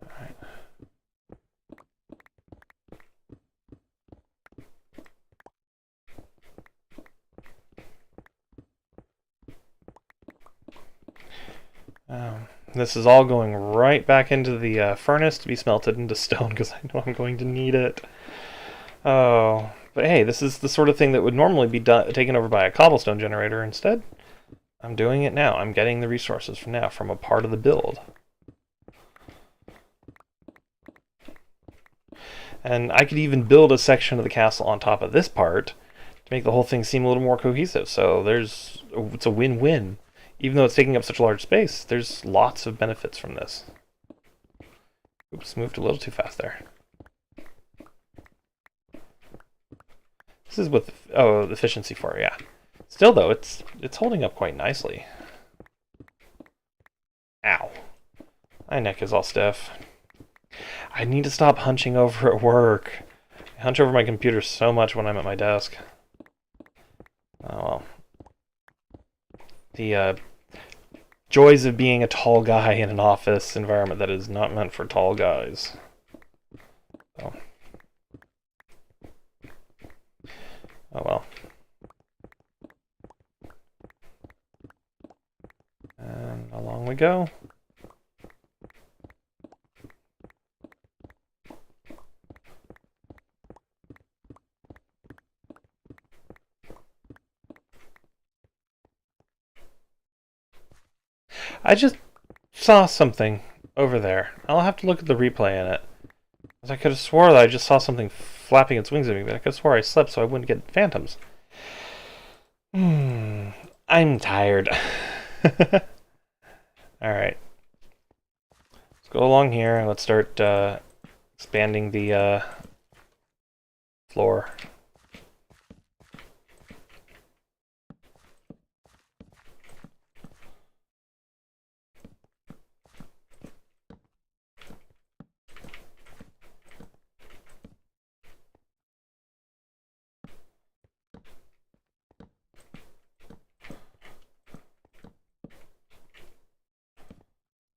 Alright. This is all going right back into the furnace to be smelted into stone because I know I'm going to need it. Oh, but hey, this is the sort of thing that would normally be taken over by a cobblestone generator. Instead, I'm doing it now. I'm getting the resources from a part of the build. And I could even build a section of the castle on top of this part to make the whole thing seem a little more cohesive. So it's a win-win. Even though it's taking up such a large space, there's lots of benefits from this. Oops, moved a little too fast there. This is with efficiency 4, yeah. Still though, it's holding up quite nicely. Ow. My neck is all stiff. I need to stop hunching over at work. I hunch over my computer so much when I'm at my desk. Oh well. The joys of being a tall guy in an office environment that is not meant for tall guys. Oh, oh well. And along we go. I just saw something over there. I'll have to look at the replay in it. Because I could have swore that I just saw something flapping its wings at me, but I could have swore I slept so I wouldn't get phantoms. I'm tired. Alright. Let's go along here and let's start expanding the floor.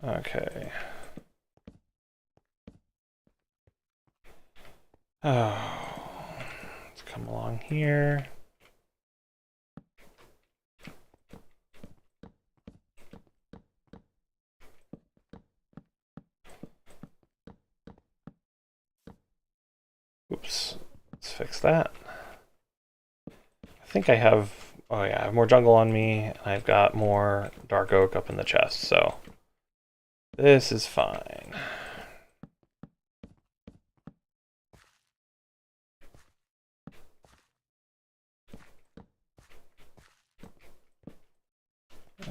Okay. Oh, let's come along here. Oops, let's fix that. I think I have, oh yeah, I have more jungle on me, and I've got more dark oak up in the chest, so this is fine.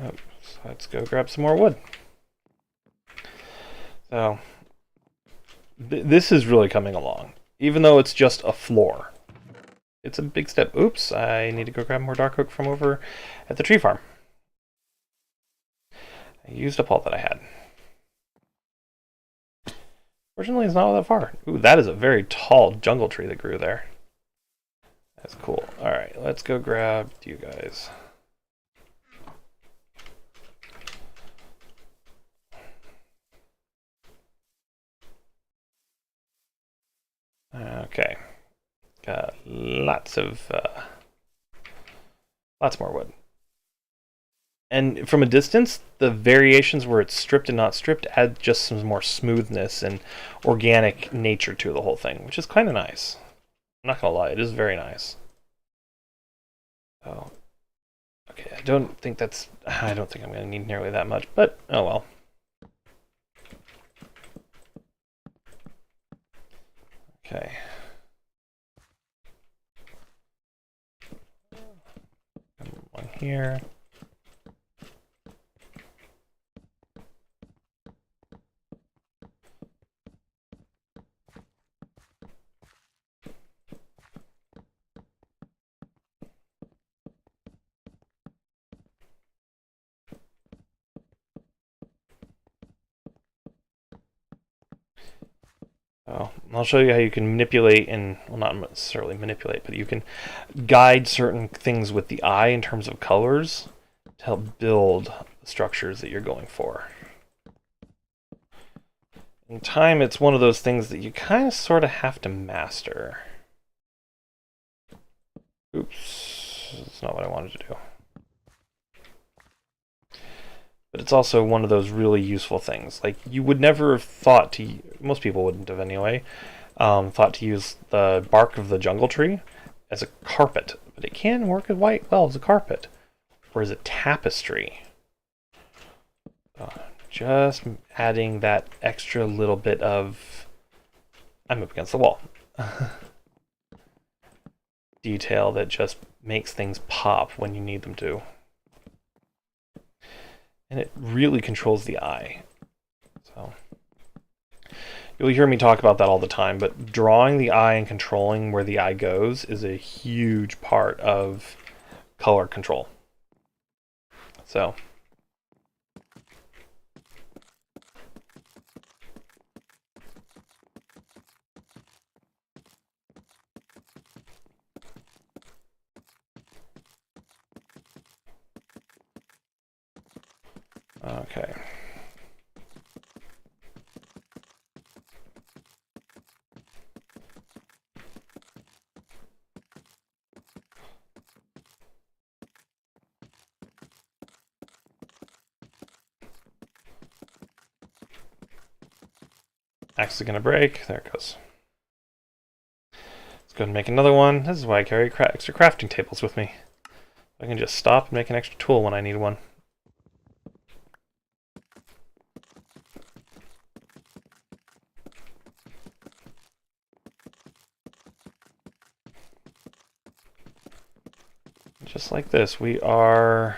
Oops, let's go grab some more wood. So, this is really coming along, even though it's just a floor. It's a big step. Oops, I need to go grab more dark oak from over at the tree farm. I used up all that I had. Fortunately, it's not that far. Ooh, that is a very tall jungle tree that grew there. That's cool. Alright, let's go grab you guys. Okay. Got lots more wood. And from a distance, the variations where it's stripped and not stripped add just some more smoothness and organic nature to the whole thing, which is kind of nice. I'm not gonna lie, it is very nice. Oh, okay. I don't think I'm going to need nearly that much, but oh well. Okay. One here. Oh, I'll show you how you can manipulate and, well, not necessarily manipulate, but you can guide certain things with the eye in terms of colors to help build the structures that you're going for. In time, it's one of those things that you kind of sort of have to master. Oops, that's not what I wanted to do. But it's also one of those really useful things. Like, you would never have thought to, most people wouldn't have anyway, thought to use the bark of the jungle tree as a carpet. But it can work well as a carpet, or as a tapestry. Just adding that extra little bit of, I'm up against the wall, detail that just makes things pop when you need them to. And it really controls the eye. So you'll hear me talk about that all the time, but drawing the eye and controlling where the eye goes is a huge part of color control. So okay. Axe is gonna break. There it goes. Let's go ahead and make another one. This is why I carry extra crafting tables with me. I can just stop and make an extra tool when I need one. Just like this, we are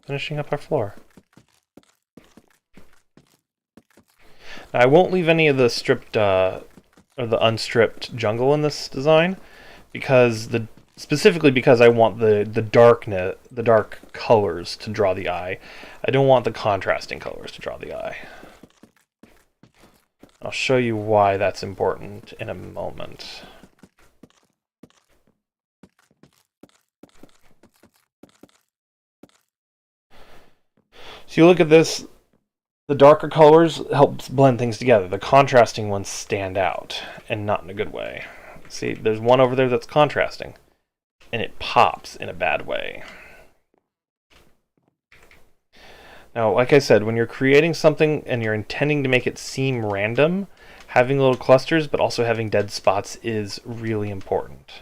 finishing up our floor. Now, I won't leave any of the stripped or the unstripped jungle in this design, because specifically because I want the dark colors to draw the eye. I don't want the contrasting colors to draw the eye. I'll show you why that's important in a moment. So you look at this, the darker colors help blend things together. The contrasting ones stand out, and not in a good way. See, there's one over there that's contrasting, and it pops in a bad way. Now, like I said, when you're creating something and you're intending to make it seem random, having little clusters but also having dead spots is really important.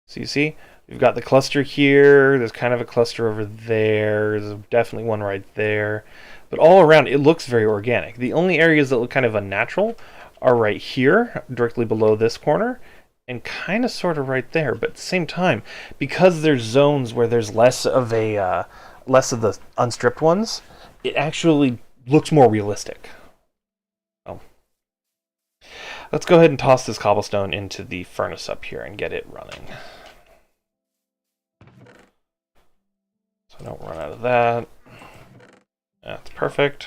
So you see, we've got the cluster here, there's kind of a cluster over there, there's definitely one right there, but all around it looks very organic. The only areas that look kind of unnatural are right here, directly below this corner, and kind of sort of right there, but at the same time, because there's zones where there's less of the unstripped ones, it actually looks more realistic. Oh. Let's go ahead and toss this cobblestone into the furnace up here and get it running. So don't run out of that. That's perfect.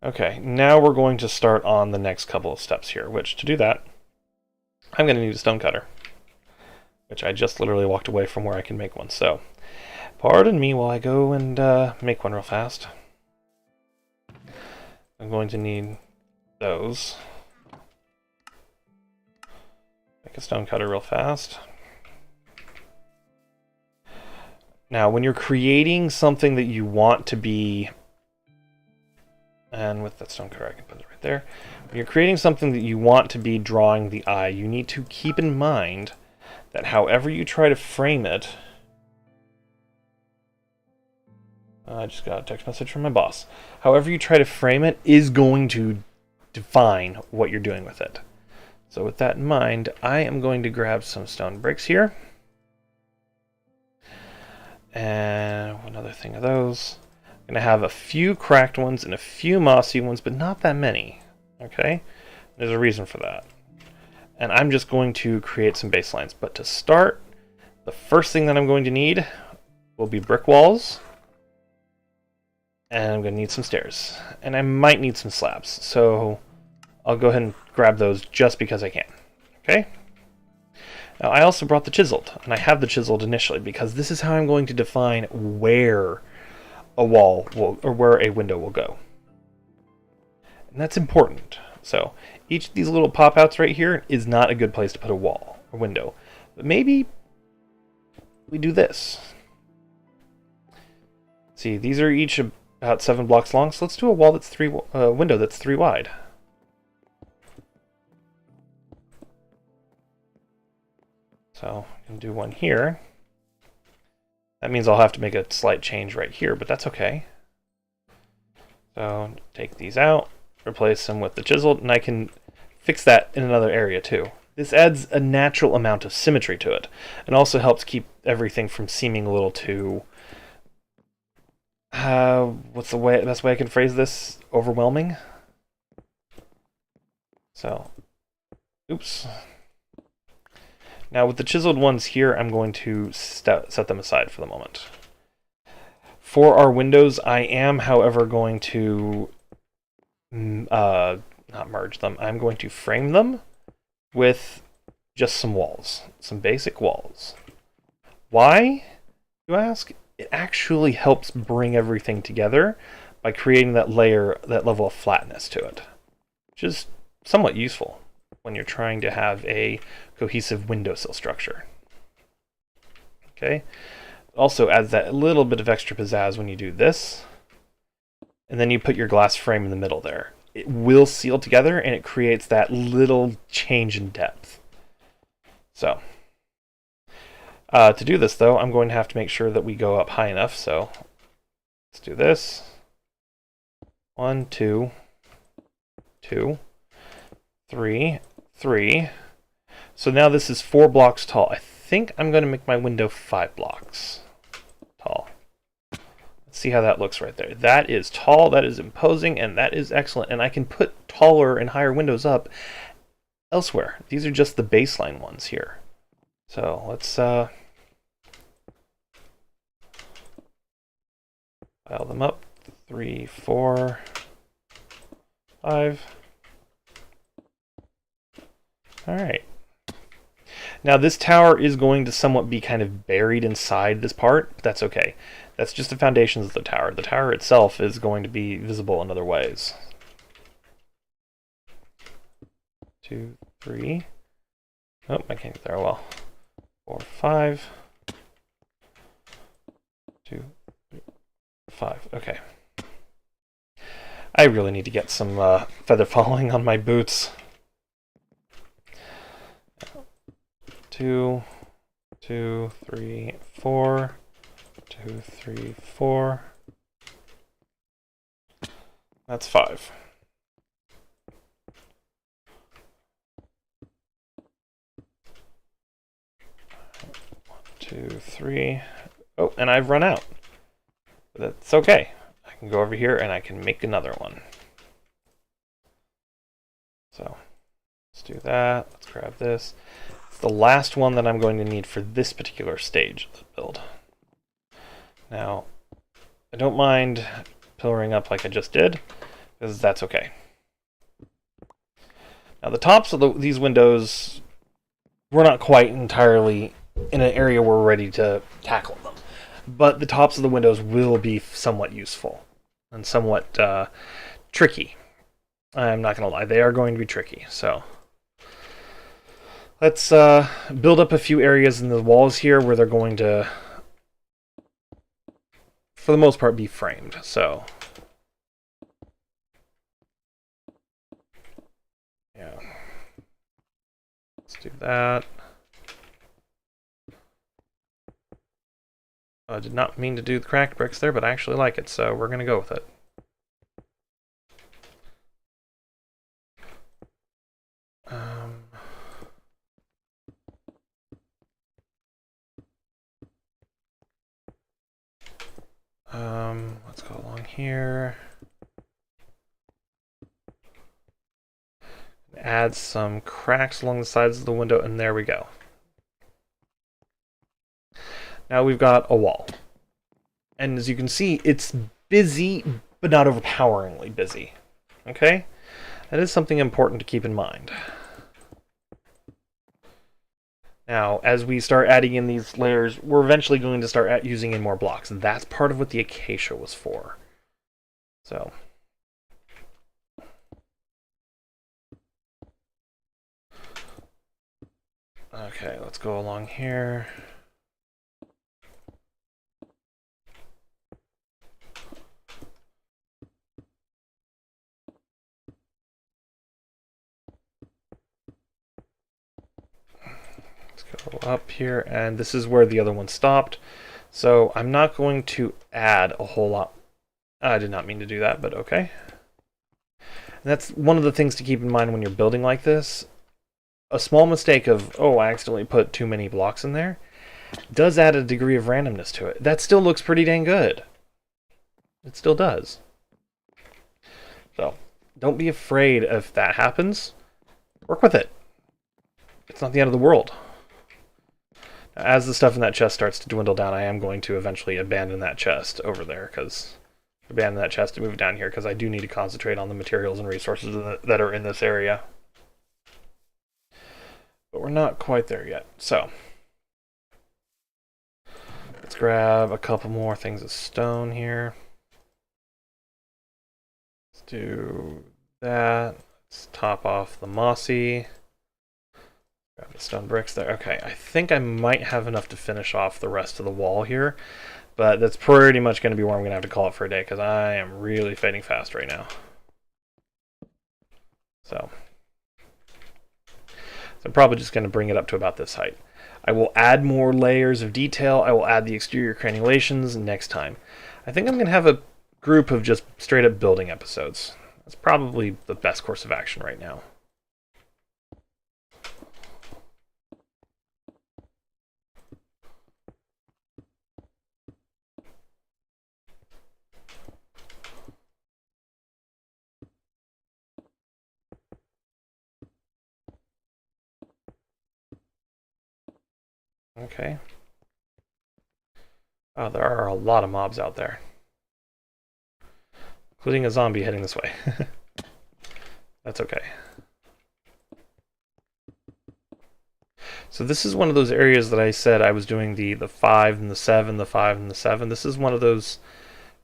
Okay, now we're going to start on the next couple of steps here, which to do that, I'm going to need a stone cutter, which I just literally walked away from where I can make one. So pardon me while I go and make one real fast. I'm going to need those. Make a stone cutter real fast. Now, when you're creating something that you want to be, and with that stone cutter I can put it right there. When you're creating something that you want to be drawing the eye, you need to keep in mind that however you try to frame it... I just got a text message from my boss. However you try to frame it is going to define what you're doing with it. So with that in mind, I am going to grab some stone bricks here. And another thing of those. I'm going to have a few cracked ones and a few mossy ones, but not that many. Okay? There's a reason for that. And I'm just going to create some baselines. But to start, the first thing that I'm going to need will be brick walls. And I'm going to need some stairs. And I might need some slabs. So I'll go ahead and grab those just because I can. Okay? Now I also brought the chiseled. And I have the chiseled initially because this is how I'm going to define where a wall will, or where a window will go. And that's important. So each of these little pop-outs right here is not a good place to put a wall or window. But maybe we do this. See, these are each about 7 blocks long, so let's do a wall that's window that's 3 wide. So I can do one here. That means I'll have to make a slight change right here, but that's okay. So take these out, replace them with the chiseled, and I can fix that in another area too. This adds a natural amount of symmetry to it, and also helps keep everything from seeming a little too... what's the best way I can phrase this? Overwhelming? So, oops. Now with the chiseled ones here, I'm going to set them aside for the moment. For our windows, I am, however, going to not merge them. I'm going to frame them with just some walls, some basic walls. Why, you ask? It actually helps bring everything together by creating that layer, that level of flatness to it, which is somewhat useful when you're trying to have a cohesive windowsill structure. Okay. Also adds that little bit of extra pizzazz when you do this, and then you put your glass frame in the middle there. It will seal together, and it creates that little change in depth. So, to do this, though, I'm going to have to make sure that we go up high enough. So let's do this. 1, 2, 2, 3, 3. So now this is 4 blocks tall. I think I'm going to make my window 5 blocks tall. Let's see how that looks right there. That is tall, that is imposing, and that is excellent. And I can put taller and higher windows up elsewhere. These are just the baseline ones here. So let's pile them up. 3, 4, 5. All right. Now this tower is going to somewhat be kind of buried inside this part, but that's okay. That's just the foundations of the tower. The tower itself is going to be visible in other ways. 2, 3. Oh, I can't get there well. 4, 5. 2, 3, 5. Okay. I really need to get some feather falling on my boots. 2, 2, 3, 4. 2, 3, 4. That's 5. 1, 2, 3. Oh, and I've run out. But that's okay. I can go over here and I can make another one. So let's do that. Let's grab this. It's the last one that I'm going to need for this particular stage of the build. Now, I don't mind pillaring up like I just did, because that's okay. Now, the tops of these windows, we're not quite entirely in an area where we're ready to tackle them. But the tops of the windows will be somewhat useful and somewhat tricky. I'm not going to lie, they are going to be tricky. So let's build up a few areas in the walls here where they're going to, for the most part, be framed. So yeah, let's do that. I did not mean to do the cracked bricks there, but I actually like it, so we're going to go with it. Let's go along here. Add some cracks along the sides of the window, and there we go. Now we've got a wall. And as you can see, it's busy, but not overpoweringly busy. Okay? That is something important to keep in mind. Now, as we start adding in these layers, we're eventually going to start using in more blocks. And that's part of what the Acacia was for. So. Okay, let's go along here. Go up here, and this is where the other one stopped. So I'm not going to add a whole lot. I did not mean to do that, but okay. And that's one of the things to keep in mind when you're building like this. A small mistake of, oh, I accidentally put too many blocks in there, does add a degree of randomness to it. That still looks pretty dang good. It still does. So, don't be afraid if that happens. Work with it. It's not the end of the world. As the stuff in that chest starts to dwindle down, I am going to eventually abandon that chest over there, abandon that chest and move it down here, because I do need to concentrate on the materials and resources that are in this area. But we're not quite there yet, so let's grab a couple more things of stone here. Let's do that. Let's top off the mossy. Grab the stone bricks there. Okay, I think I might have enough to finish off the rest of the wall here, but that's pretty much going to be where I'm going to have to call it for a day, because I am really fading fast right now. So I'm probably just going to bring it up to about this height. I will add more layers of detail. I will add the exterior crenulations next time. I think I'm going to have a group of just straight up building episodes. That's probably the best course of action right now. Okay. Oh, there are a lot of mobs out there. Including a zombie heading this way. That's okay. So this is one of those areas that I said I was doing the 5 and the 7, the 5 and the 7. This is one of those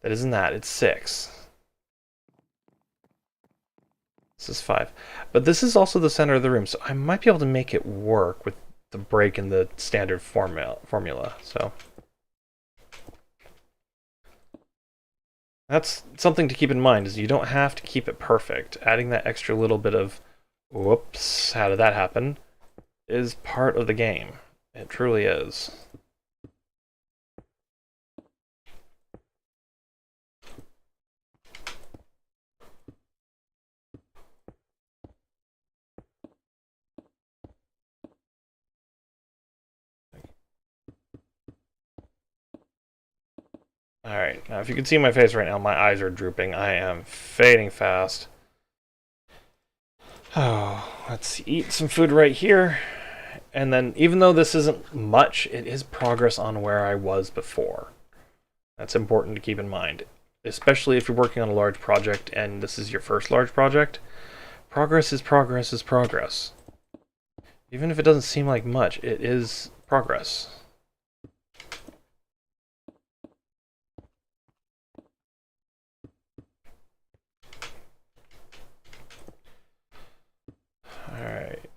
that isn't that, it's 6. This is 5. But this is also the center of the room, so I might be able to make it work with the break in the standard formula. So that's something to keep in mind, is you don't have to keep it perfect. Adding that extra little bit of, whoops, how did that happen, is part of the game. It truly is. Alright, now if you can see my face right now, my eyes are drooping. I am fading fast. Oh, let's eat some food right here. And then, even though this isn't much, it is progress on where I was before. That's important to keep in mind. Especially if you're working on a large project and this is your first large project. Progress is progress is progress. Even if it doesn't seem like much, it is progress. Alright.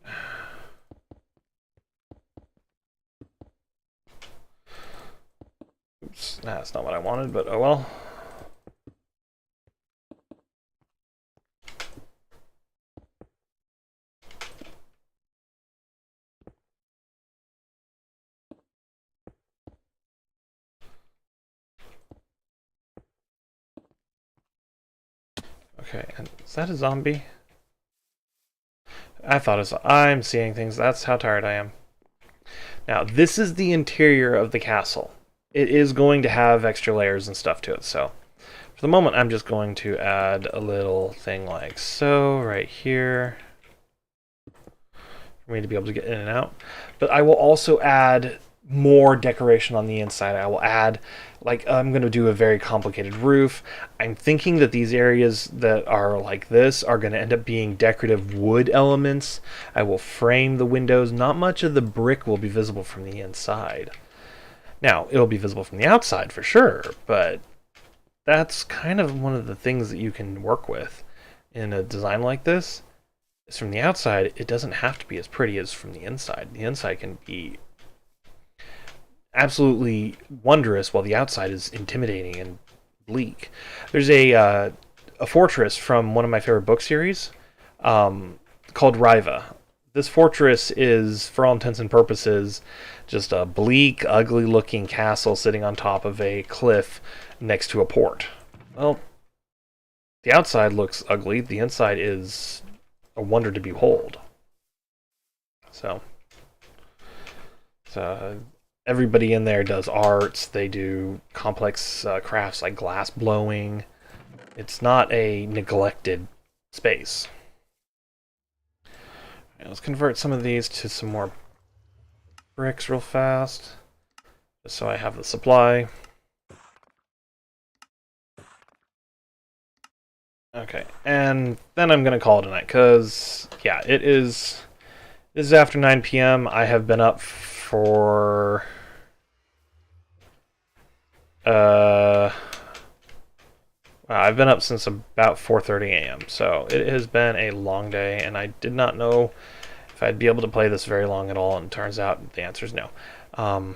Oops, that's not what I wanted, but oh well. Okay, and is that a zombie? I thought it was... I'm seeing things. That's how tired I am. Now, this is the interior of the castle. It is going to have extra layers and stuff to it, so... For the moment, I'm just going to add a little thing like so, right here. For me to be able to get in and out. But I will also add more decoration on the inside. I will add, like, I'm going to do a very complicated roof. I'm thinking that these areas that are like this are going to end up being decorative wood elements. I will frame the windows. Not much of the brick will be visible from the inside. Now, it'll be visible from the outside for sure, but that's kind of one of the things that you can work with in a design like this. Is from the outside, it doesn't have to be as pretty as from the inside. The inside can be absolutely wondrous, while the outside is intimidating and bleak. There's a fortress from one of my favorite book series called Riva. This fortress is, for all intents and purposes, just a bleak, ugly-looking castle sitting on top of a cliff next to a port. Well, the outside looks ugly. The inside is a wonder to behold. So everybody in there does arts. They do complex crafts like glass blowing. It's not a neglected space. Right, let's convert some of these to some more bricks real fast, just so I have the supply. Okay, and then I'm going to call it a night, because, yeah, it is after 9 p.m. I have been up for... I've been up since about 4:30 a.m., so it has been a long day, and I did not know if I'd be able to play this very long at all, and it turns out the answer is no. I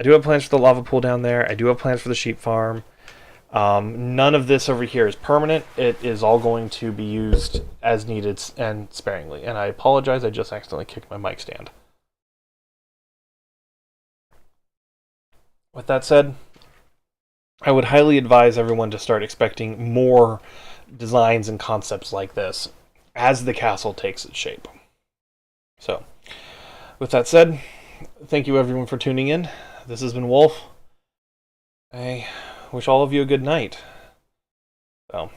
do have plans for the lava pool down there. I do have plans for the sheep farm. None of this over here is permanent. It is all going to be used as needed and sparingly. And I apologize, I just accidentally kicked my mic stand. With that said, I would highly advise everyone to start expecting more designs and concepts like this as the castle takes its shape. So, with that said, thank you everyone for tuning in. This has been Wolf. I wish all of you a good night. So,